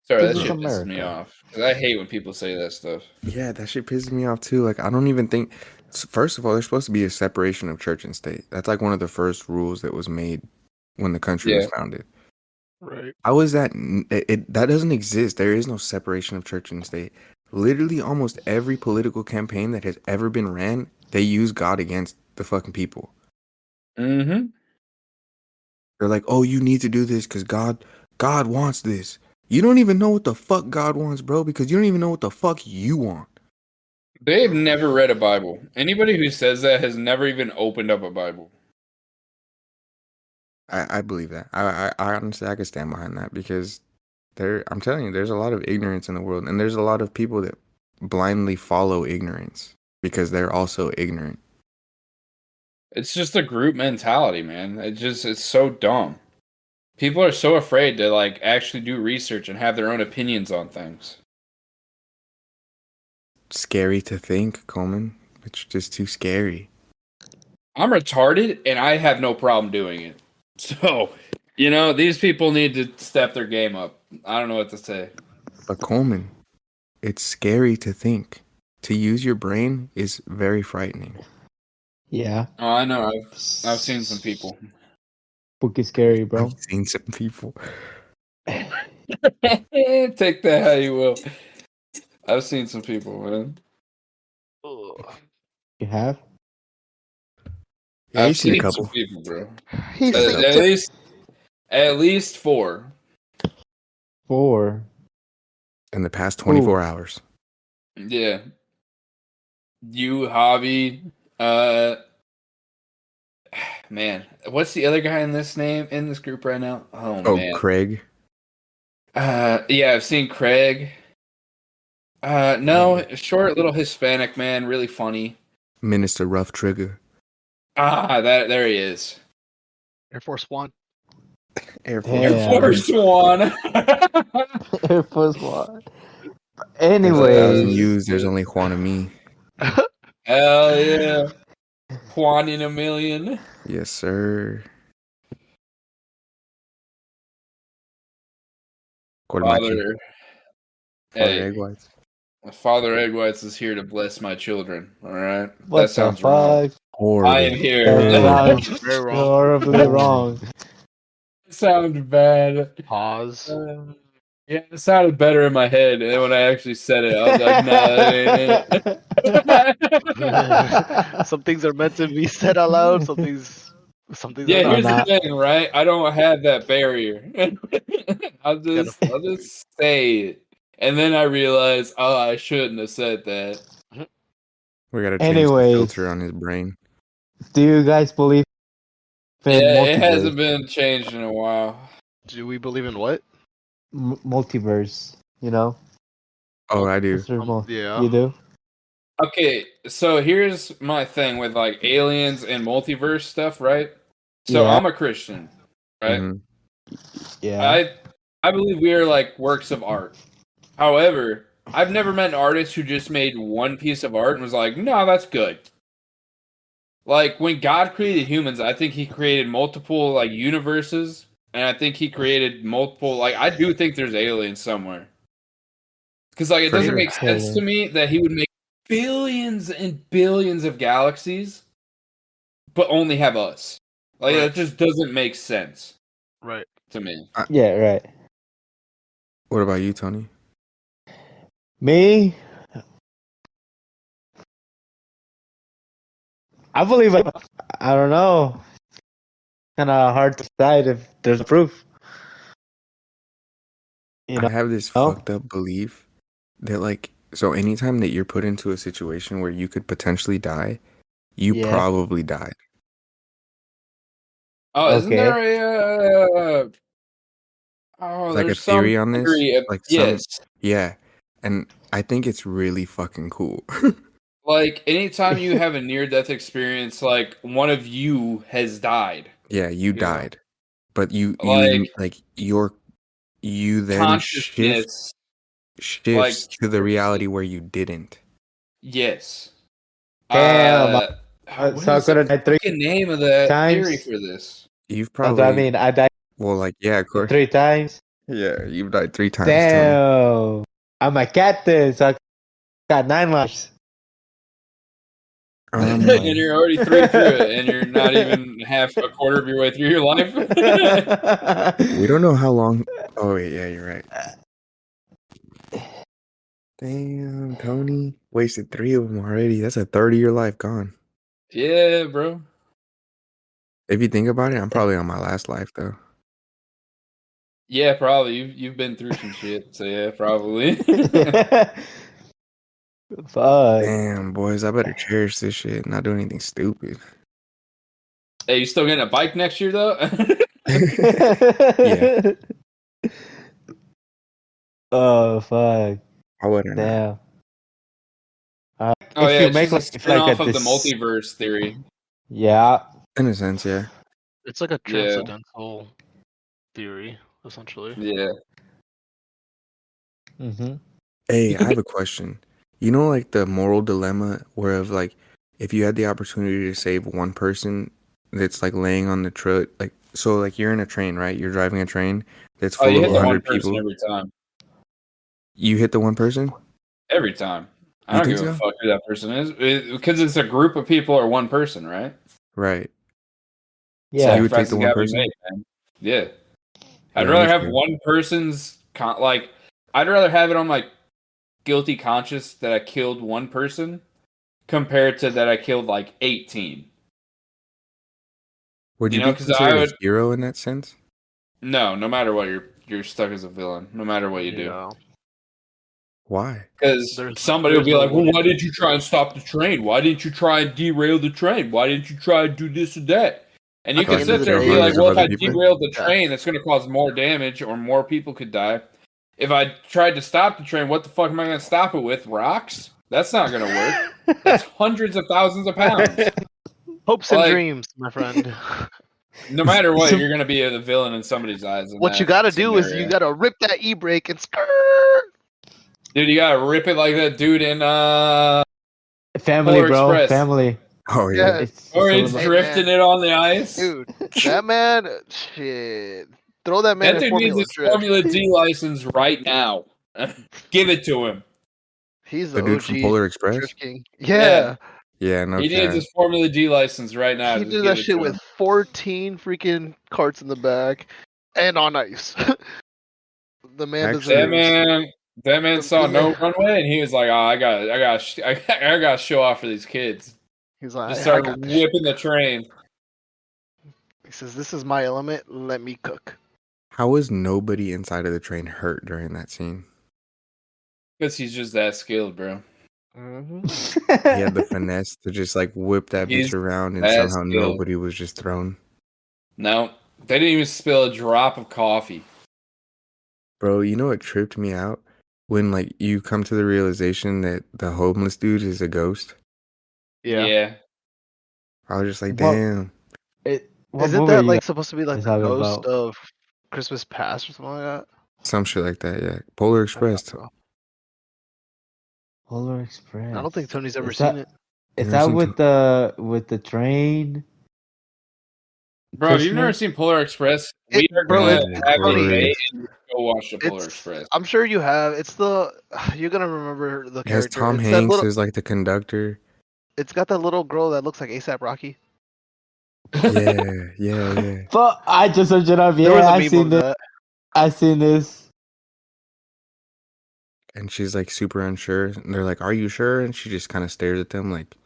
Sorry, This that is shit pisses me America. off. Because I hate when people say that stuff. Yeah, that shit pisses me off too. Like, I don't even think. First of all, there's supposed to be a separation of church and state. That's like one of the first rules that was made when the country was Yeah. founded. Right. How is that? That doesn't exist. There is no separation of church and state. Literally, almost every political campaign that has ever been ran, they use God against the fucking people. Mm-hmm. They're like, "Oh, you need to do this because God wants this." You don't even know what the fuck God wants, bro, because you don't even know what the fuck you want. They've never read a Bible. Anybody who says that has never even opened up a Bible. I believe that. I honestly I could stand behind that because I'm telling you, there's a lot of ignorance in the world, and there's a lot of people that blindly follow ignorance because they're also ignorant. It's just a group mentality, man. It's so dumb. People are so afraid to like actually do research and have their own opinions on things. Scary to think, Coleman. It's just too scary. I'm retarded and I have no problem doing it. So, these people need to step their game up. I don't know what to say. But Coleman, it's scary to think. To use your brain is very frightening. Yeah. Oh, I know. I've seen some people. Spooky scary, bro. I've seen some people. Take that how you will. I've seen some people, man. Ugh. You have? Yeah, I've you've seen a seen some couple people, bro. He's At seen At least 4. 4. in the past Ooh. 24 hours. Yeah. You, Hobby, uh, man, what's the other guy in this group right now? Oh Oh, man. Craig. Yeah, I've seen Craig. No, short little Hispanic man, really funny. Minister Rough Trigger. There he is. Air Force One. Air Force. Air Damn. Force One. Air Force One. There's a thousand Anyways, yous. There's only Juan and me. Hell yeah. Juan in a million. Yes, sir. Quartermachi. Father, Father hey, Egg Whites. Father Egg Whites is here to bless my children. All right, that what the sounds wrong. fuck? I am Horrible. here. That Horrible. sounds Very wrong. horribly wrong. Sounds bad. Pause. Yeah, it sounded better in my head, and then when I actually said it, I was like, "Nah, that ain't it." Some things are meant to be said out loud. Some things Yeah, are not. here's the not. thing, right? I don't have that barrier. I'll Gotta- just say it, and then I realize, oh, I shouldn't have said that. We gotta change the Anyways, filter on his brain. do you guys believe in Yeah, it multiverse? hasn't been changed in a while. Do we believe in what? Multiverse, you know? Oh, I do. Yeah. You do? Okay, so here's my thing with like aliens and multiverse stuff, right? So Yeah. I'm a Christian, right? Mhm. Yeah. I believe we are like works of art. However, I've never met an artist who just made one piece of art and was like, "No, that's good." Like when God created humans, I think he created multiple like universes, and I think he created multiple like I do think there's aliens somewhere. Cuz like it For doesn't sure. make sense to me that he would make billions and billions of galaxies but only have us. Like Right. that just doesn't make sense Right. to me. Yeah, right. What about you, Tony? Me? I believe I don't know. Kind of hard to decide if there's proof. You I have this know? fucked up belief that, like, so anytime that you're put into a situation where you could potentially die, you Yeah. probably died. Oh, isn't Okay. there a Like a there's some theory on this? theory of Like yes. yeah. And I think it's really fucking cool. Like anytime you have a near death experience, like one of you has died. Yeah, you Yeah. died. But Like like you then consciousness, like shifts to the reality where you didn't. yes. Damn. What So I is could the have died 3 fucking name of the theory times. for this? You've That's what I probably mean. I died well, like, yeah, of course. 3 times. Yeah, you've died 3 times, Tony. Damn. I'm a cat then, so I got 9 lives. And you're already 3 through it, and you're not even a quarter of your way through your life. We don't know how long. Oh wait, yeah, you're right. Damn, Tony wasted 3 of them already. That's a third of your life gone. Yeah, bro. If you think about it, I'm probably on my last life though. Yeah, probably. You've been through some shit, so yeah, probably. Fuck. Damn, boys, I better cherish this shit and not do anything stupid. Hey, you still getting a bike next year though? Yeah. Oh fuck. I wouldn't. Damn. Oh if yeah, you it's make just a like spin-off a of the multiverse theory. yeah. In a sense, yeah. It's like a Yeah. transcendental theory, essentially. Yeah. Mm-hmm. Hey, I have a question. You know, like the moral dilemma where of like, if you had the opportunity to save one person that's like laying on the trail, like, so like you're in a train, right? You're driving a train that's Oh, full you of hit the one 100 person people. every time. You hit the one person? Every time. I You don't think give a so? fuck who that person is. Because it's a group of people or one person, right? Right. Yeah. You would take Sacrifices the one gotta be person? made, man. Yeah. I'd Yeah, me rather have too. one person's like I'd rather have it on my guilty conscience that I killed one person compared to that I killed like 18. Would You you know, be because I considered a would hero in that sense? no matter what, you're stuck as a villain, no matter what you do. Yeah. Why? Because somebody will there's be no like, "Well, why motivation. didn't you try and stop the train? Why didn't you try and derail the train? Why didn't you try and do this or that?" And you At the can end of sit the there and day, be like, hundreds of "Well, if other I people. derailed the Yeah. train, that's going to cause more damage or more people could die. If I tried to stop the train, what the fuck am I going to stop it with? Rocks? That's not going to work. That's hundreds of thousands of pounds. Hopes and Like, dreams, my friend. no matter what, So- you're going to be the villain in somebody's eyes. In What you that gotta do is you scenario. gotta rip that e-brake and skirt. Dude, you gotta rip it like that dude in family, Polar bro. Express. Family. Oh yeah. Yeah, Or all he's about- Hey, drifting man. it on the ice. dude, that man, shit. Throw that man That in dude needs Formula his Drift. Formula D license right now. Give it to him. He's The the dude from OG Polar Express? Drift King. Yeah, Yeah, no He needs cap. his Formula D license right now. he Just did give that it shit to with him. 14 freaking carts in the back and on ice. The man Actually- deserves. That man The saw no man- runway, and he was like, "Oh, I got to show off for these kids." He's like, Just I started got this shit. whipping the train. He says, "This is my element. Let me cook." How was nobody inside of the train hurt during that scene? Because he's just that skilled, bro. Mm-hmm. He had the finesse to just like whip that He's bitch around and that somehow skilled. nobody was just thrown. No, they didn't even spill a drop of coffee. Bro, you know what tripped me out? When like you come to the realization that the homeless dude is a ghost. Yeah. I was just like, What- damn. What Isn't movie that are you like supposed to be like guys the talking ghost about? of Christmas Past or something like that? Some shit like that, yeah. Polar Express. So, Polar Express. I don't think Tony's ever Is seen that- it. Is You that ever seen with the train? Bro, if you've never Christmas? seen Polar Express, we are Bro, gonna it's have a Tony, day glorious. and go watch the Polar It's. Express. I'm sure you have. It's the. You're gonna remember the It has character. Tom It's that Hanks little. as like the conductor. It's got that little girl that looks like ASAP Rocky. Yeah. But I just searched it up. There was Yeah, a I meme seen of this. that. I seen this. And she's like super unsure. And they're like, "Are you sure?" And she just kind of stares at them like,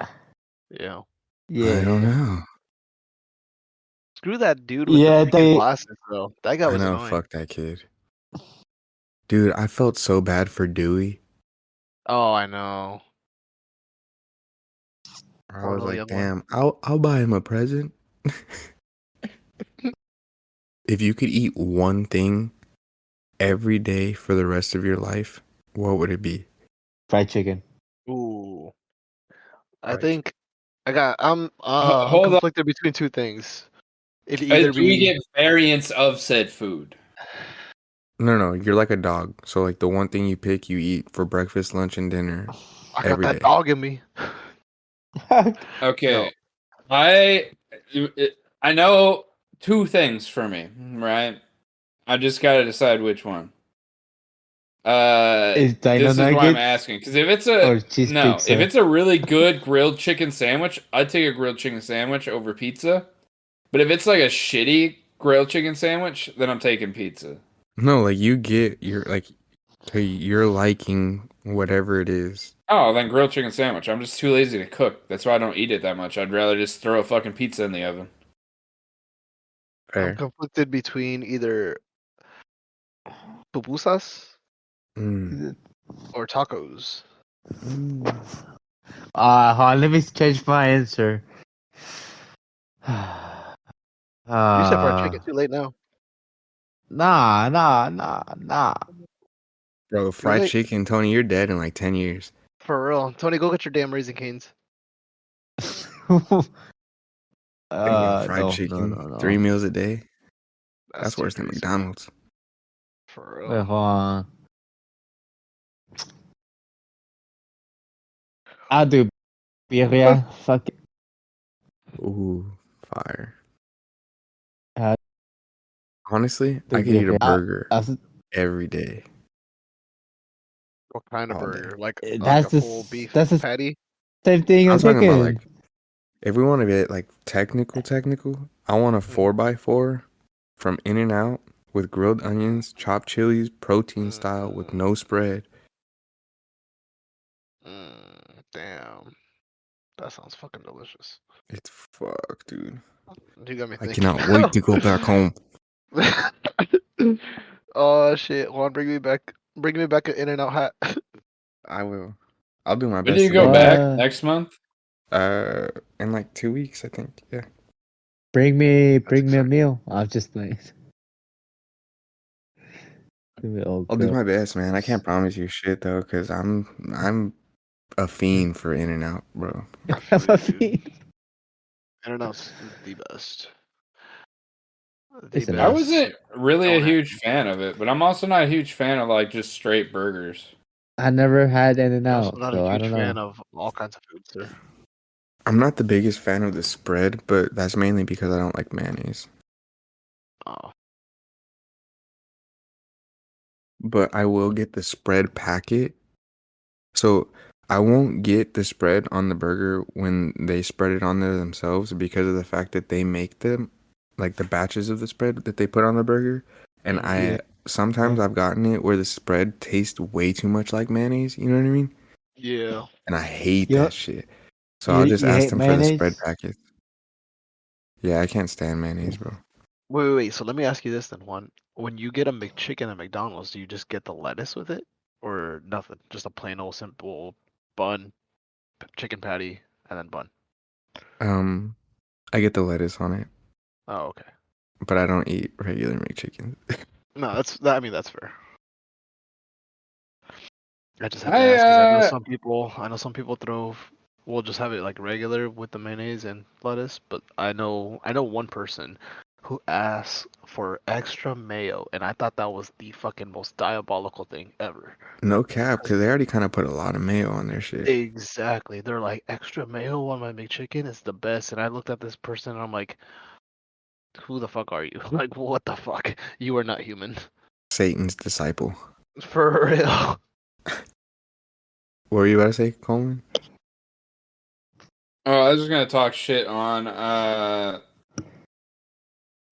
Yeah. Yeah. "I don't know." Screw that dude with Yeah, the freaking they. glasses, though. That guy I was know, annoying. fuck that kid. Dude, I felt so bad for Dewey. Oh, I know. I Poor was little like, young one. damn, I'll buy him a present. If you could eat one thing every day for the rest of your life, what would it be? Fried chicken. Ooh. I Right. think I'm Hold on. conflicted between two things. It'd either Do we be get variants of said food? No, you're like a dog. So like the one thing you pick, you eat for breakfast, lunch, and dinner. I got every that day. dog in me. Okay, I know two things for me, right? I just got to decide which one. Is Dino This is why I'm Nuggets asking, because if it's or cheese pizza? if it's a really good grilled chicken sandwich, I'd take a grilled chicken sandwich over pizza. But if it's like a shitty grilled chicken sandwich, then I'm taking pizza. No, like you get your like to your liking whatever it is. Oh, then grilled chicken sandwich. I'm just too lazy to cook. That's why I don't eat it that much. I'd rather just throw a fucking pizza in the oven. I'm Fair. conflicted between either pupusas Mm. or tacos. Hold on, let me change my answer. You said fried chicken too late now. Nah. Bro, fried Really? chicken, Tony, you're dead in like 10 years. For real. Tony, go get your damn Raising Canes. Think about fried No, chicken, no. 3 meals a day. That's too worse than crazy. McDonald's. For Wait, real. hold on. I'll do birria. Fuck it. Ooh, fire. Uh, Honestly, the I could eat a birria. burger That's every day. What kind of all day. burger? Like that's a the full beef that's the patty? same thing I'm as talking about chicken. like, if we want to get like technical, I want a 4x4 from In-N-Out with grilled onions, chopped chilies, protein style with no spread. Damn, that sounds fucking delicious. It's fuck, dude. You got me I thinking. cannot wait to go back home. Oh shit, Juan, bring me back an In-N-Out hat. I will. I'll do my When do best you to go bring back? What? Next month? in like 2 weeks, I think. Yeah. Bring me a exciting. meal. I'm just playing. Give me old I'll do girl. my best, man. I can't promise you shit though, cause I'm a fiend for In-N-Out, bro. I I'm feel a you, dude. fiend. In-N-Out's the best. The It's a I best. nice. wasn't really a Don't have huge fan of it, but I'm also not a huge fan of like just straight burgers. I never had In and You're also Out, not a so I huge don't fan know. of all kinds of food, sir. I'm not the biggest fan of the spread, but that's mainly because I don't like mayonnaise. Oh, But I will get the spread packet. So I won't get the spread on the burger when they spread it on there themselves because of the fact that they make them, like the batches of the spread that they put on the burger. And mhm. Yeah. sometimes I've gotten it where the spread tastes way too much like mayonnaise. You know what I mean? Yeah. And I hate You that shit. So I'll just you ask hate them for the spread mayonnaise? packet. Yeah, I can't stand mayonnaise, bro. Wait. So let me ask you this then, Juan. When you get a McChicken at McDonald's, do you just get the lettuce with it, or nothing? Just a plain old simple bun, chicken patty, and then bun. Um, I get the lettuce on it, Oh, okay. but I don't eat regular McChickens. No, I mean, that's fair. I just had to I ask because I know some people will just have it like regular with the mayonnaise and lettuce, but I know one person who asked for extra mayo, and I thought that was the fucking most diabolical thing ever. No cap, because they already kind of put a lot of mayo on their shit. Exactly. They're like, extra mayo on my McChicken is the best. And I looked at this person and I'm like, who the fuck are you? Like, what the fuck? You are not human. Satan's disciple. For real. What were you about to say, Coleman? Oh, I was just gonna talk shit on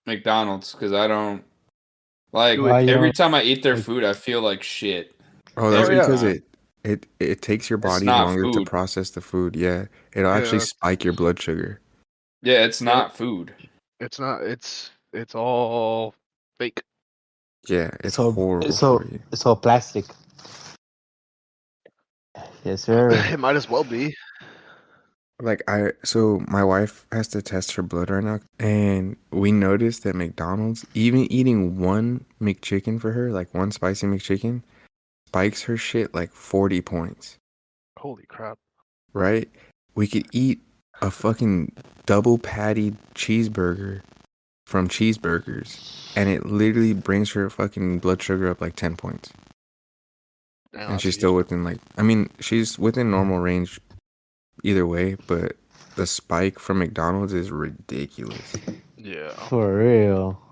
McDonald's because I don't like Why you every don't time I eat their like? food, I feel like shit. Oh, that's Oh, Every yeah. because time. it takes your It's body not longer to food. process the food. Yeah, it'll actually Yeah. spike your blood sugar. Yeah, it's Yep. not food. It's not, it's all fake. Yeah, it's So horrible for so you. so plastic. Yes, sir. It might as well be. Like so my wife has to test her blood right now, and we noticed that McDonald's, even eating one McChicken for her, like one spicy McChicken, spikes her shit like 40 points. Holy crap. Right? We could eat a fucking double patty cheeseburger from Cheeseburgers, and it literally brings her fucking blood sugar up like 10 points. Damn, And that's she's still huge. within like, I mean, she's within normal range either way, but the spike from McDonald's is ridiculous. Yeah. For real.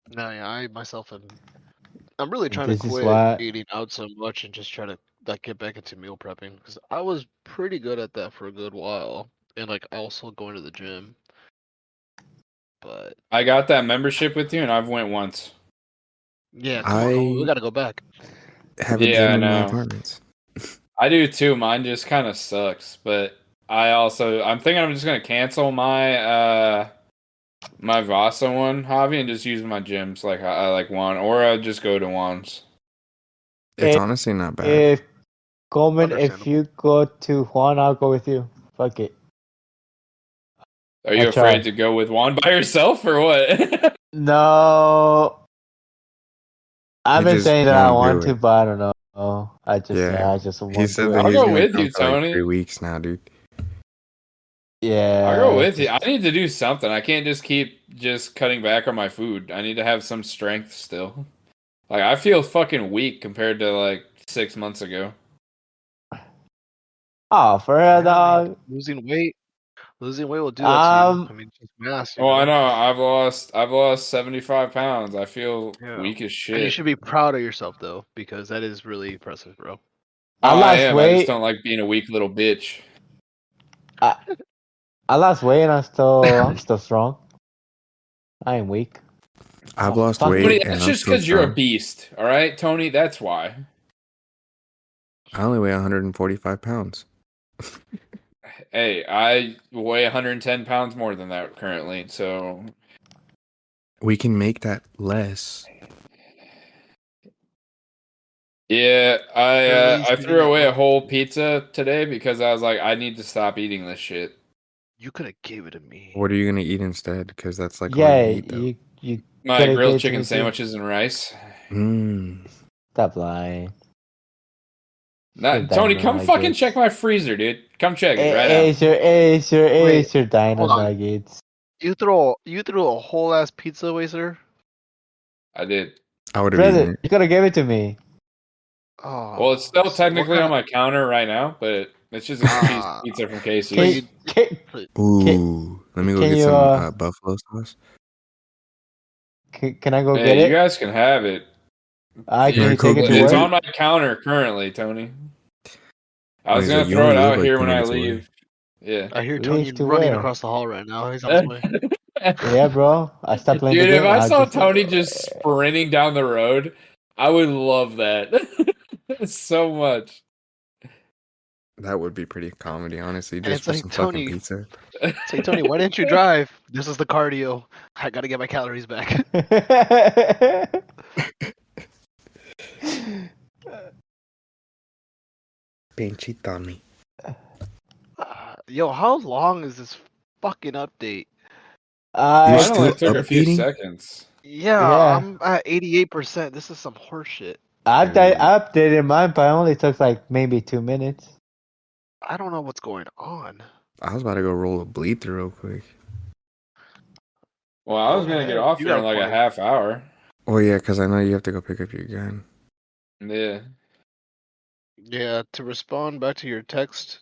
No, yeah, I'm really trying to This is quit why eating out so much and just try to like get back into meal prepping because I was pretty good at that for a good while, and like also going to the gym. But I got that membership with you, and I've went once. yeah, come on, we I gotta go back. have a Yeah, gym I in my know. apartments. I do too. Mine just kind of sucks, but I'm thinking I'm just gonna cancel my Vasa one hobby and just use my gyms like I like one, or I'll just go to ones. It's if honestly not bad. if Coleman, if Understandable. you go to Juan, I'll go with you. Fuck it. Are I you afraid try. to go with one by yourself or what? No, I've He been just saying that I won't want do to, it. but I don't know. Yeah. I just He won't do said it. that I'll he's go gonna with come you, for like 3 Tony. weeks now, dude. I'll go Yeah, with you. I need to do something. I can't just keep just cutting back on my food. I need to have some strength still. Like I feel fucking weak compared to like 6 months ago. oh, for real, Yeah, I mean, dog. losing weight will do that to you. I mean, just mass, you Oh, I know. know. I've lost 75 pounds. I feel Yeah, weak as and you shit. should be proud of yourself though, because that is really impressive, bro. Oh, I I lost am. I just weight. don't like being a weak little bitch. I I lost weight, and I'm still strong. I ain't weak. I've Oh, lost fuck weight Tony, it. and that's I'm just still because you're a strong. beast. All right, Tony, that's why. I only weigh 145 pounds. Hey, I weigh 110 pounds more than that currently, so We can make that less. yeah, At least I you threw didn't away a like. whole pizza today because I was like, I need to stop eating this shit. You could have gave it to me. What are you gonna eat instead? Because that's like all Yeah, you eat, though. you My could have grilled gave it to chicken me too. sandwiches and rice. Mmm. Stop lying. Not, Tony, come fucking check my freezer, dude. Come check it right now. Wait, Ace your dino hold on. nuggets. You threw a whole ass pizza away, sir. I did. I would have eaten Brother, it. you could have gave it to me. Oh, Well, it's still so what technically kind on my counter right now, but it's just a piece of pizza from so Casey's. you Ooh. Let me go can get you some buffalo sauce. can I go get Hey, you it? guys can have it. Can Yeah, you go take it to get It's work? on it. my counter currently, Tony. I And was he's gonna like, you throw only it live out like here 2 when I minutes away. leave. Yeah. I hear Tony Leave to running where? across the hall right now. He's on his way. Yeah, bro. I stopped playing the Dude, if game. I I saw just Tony just sprinting down the road, I would love that so much. That would be pretty comedy, honestly, And just it's for like some fucking Tony, pizza. why didn't you drive? This is the cardio. I gotta get my calories back. Pinche Tommy. Yo, how long is this fucking update? You're Mine only still took a few updating? seconds. Yeah, Yeah. I'm at 88%. This is some horseshit. I Dude. updated mine, but it only took like maybe 2 minutes. I don't know what's going on. I was about to go roll a bleed through real quick. Well, I Go was gonna get ahead. off You here got in a like a point. half hour. Oh, yeah, because I know you have to go pick up your gun. Yeah. Yeah, to respond back to your text,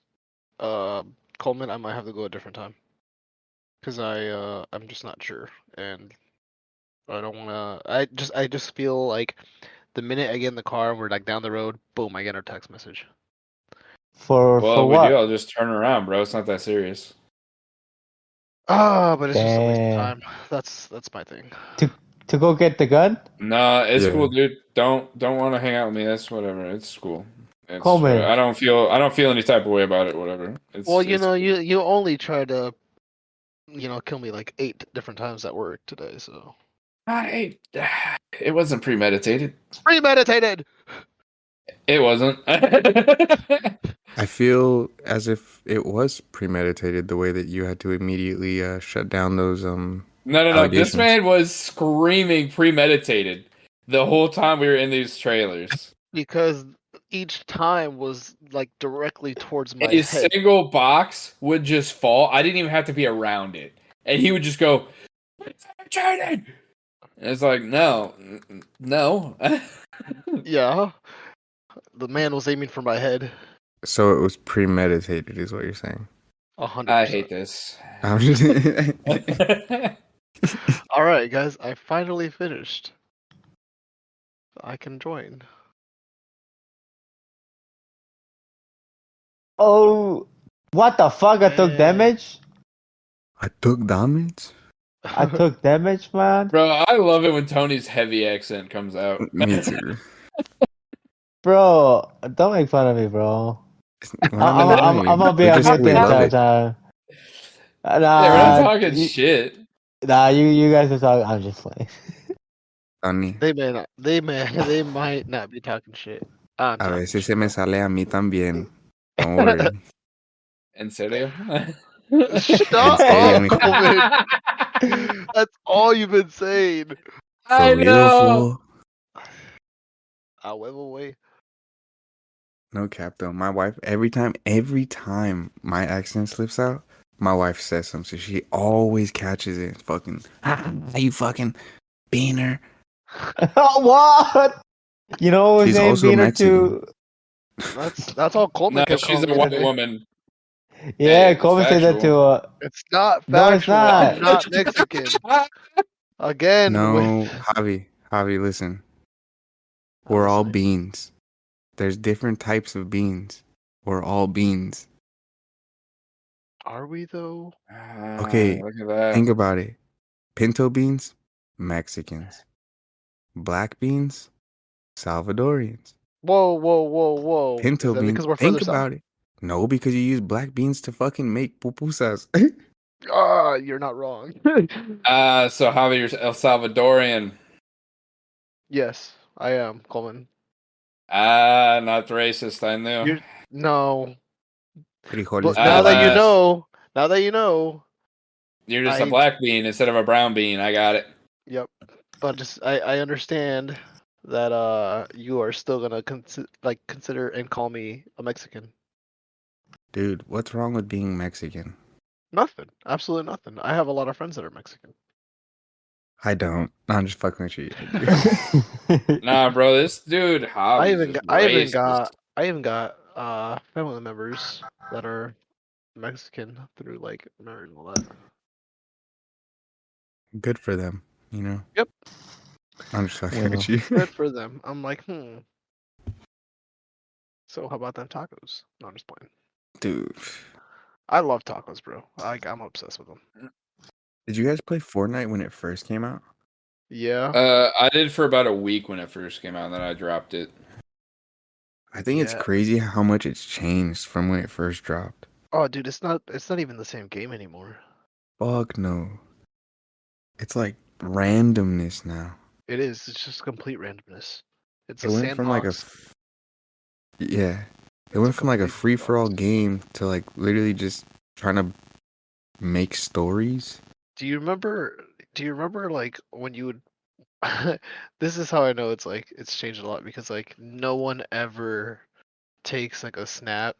Coleman, I might have to go a different time. Cause I'm just not sure, and I don't wanna. I just feel like the minute I get in the car and we're like down the road, boom, I get our text message. For Well, if we do, what? I'll just turn around, bro. It's not that serious. Ah, but it's just a waste of Damn. time. That's my thing. To go get the gun? Nah, it's Yeah. cool, dude. Don't want to hang out with me. That's whatever. It's cool. It's Coleman. I don't feel any type of way about it. Whatever. Well, It's you only tried to, kill me like 8 different times at work today, so I it wasn't premeditated. premeditated. It wasn't. I feel as if it was premeditated the way that you had to immediately shut down those No. This allegations. man was screaming premeditated the whole time we were in these trailers. Because each time was like directly towards my A head. single box would just fall. I didn't even have to be around it, and he would just go, "Premeditated." And it's like, no. Yeah, the man was aiming for my head. So it was premeditated, is what you're saying. 100%. I hate this. I'm just All right, guys, I finally finished. I can join. Oh, what the fuck? I took damage? I took damage? I took damage, man. Bro, I love it when Tony's heavy accent comes out. Me too. Bro, don't make fun of me, bro. We're not making fun of you. I'm gonna be We on just say mute we the love entire it. time. Yeah, we're not talking You, shit. you guys are talking. I'm just playing. Funny. They may not. They might not be talking shit. I'm A talking veces se shit. me sale a mí también. Don't worry. En serio? Shut En serio, up, mijo. Coleman. That's all you've been saying. I For real, know. fool. I went away. No cap though. My wife, every time my accent slips out, my wife says something. So she always catches it. Fucking, you fucking beaner. What? You know what was She's named also Beaner Mexican. too? That's all Coleman No, kept she's calling a me white today. woman. Yeah, Hey, it's Coleman said that factual. to It's not No, it's factual. I'm not. not Mexican. Again, No, with Javi, listen. I'm We're all listening. beans. There's different types of beans. We're all beans. Are we though? Okay, Look at that. think about it. Pinto beans, Mexicans. Black beans, Salvadorians. Whoa, whoa, whoa, whoa. Is Pinto that beans. because we're further Think south? about it. No, because you use black beans to fucking make pupusas. Ah, you're not wrong. So Javier's El Salvadorian. Yes, I am, Coleman. Not racist. I knew. You're no. Frijoles But now that you Uh, know, You're just a I black bean instead of a brown bean. I got it. yep. But just I understand that you are still gonna consider and call me a Mexican. Dude, what's wrong with being Mexican? Nothing. Absolutely nothing. I have a lot of friends that are Mexican. I don't. No, I'm just fucking with you. I do. Nah, bro, this dude I Javi's even just got I even racist. got family members that are Mexican through like marriage and all that. Good for them, you know? Yep. I'm just fucking Well. with you. Good for them. I'm like, So how about them tacos? No, I'm just playing. Dude. I love tacos, bro. I'm obsessed with them. Did you guys play Fortnite when it first came out? Yeah. I did for about a week when it first came out, and then I dropped it. I think it's Yeah. crazy how much it's changed from when it first dropped. Oh, dude, it's not even the same game anymore. Fuck no. It's like randomness now. It is. It's just complete randomness. It's It a went from like a sandbox. yeah. It It's went from like a complete free for all sandbox. game to like literally just trying to make stories. Do you remember like when you would this is how I know it's changed a lot because like no one ever takes like a snap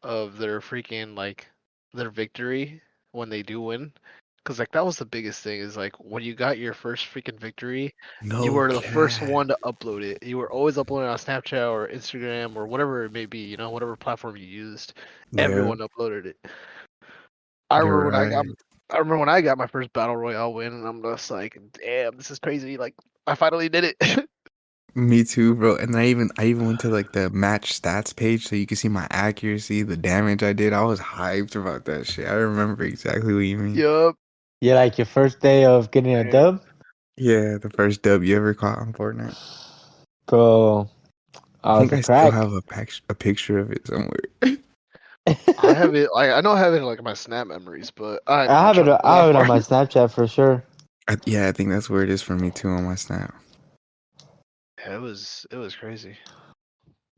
of their freaking like their victory when they do win. Cause like that was the biggest thing is like when you got your first freaking victory, you No were the first cap. one to upload it. You were always uploading on Snapchat or Instagram or whatever it may be, whatever platform you used. Yeah, Everyone uploaded it. I you're remember when I got right. I remember when I got my first battle royale win, and I'm just like, damn, this is crazy. Like, I finally did it. Me too, bro. And I even went to like the match stats page so you can see my accuracy, the damage I did. I was hyped about that shit. I remember exactly what you mean. Yup. Yeah, like your first day of getting a Man. dub, Yeah, the first dub you ever caught on Fortnite. bro. I I was think a I still crack. have a picture of it somewhere. I have it. I know I have it in like my Snap memories, but I ain't I even have it. trying to go I that have it far. on my Snapchat for sure. Yeah, I think that's where it is for me too on my Snap. Yeah, it was crazy.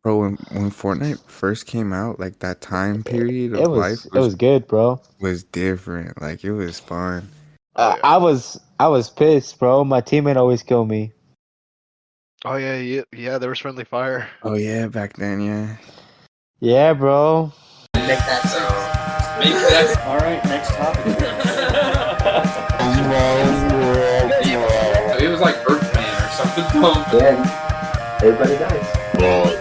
Bro, when Fortnite first came out, like that time period It of life was good, bro. was different. Like it was fun. Oh yeah. I was pissed, bro. My teammate always killed me. Oh yeah. There was friendly fire. Oh yeah, back then, yeah. Yeah, bro. Make that All right, next topic. It was like Earthman or something dumb. Yeah, everybody dies.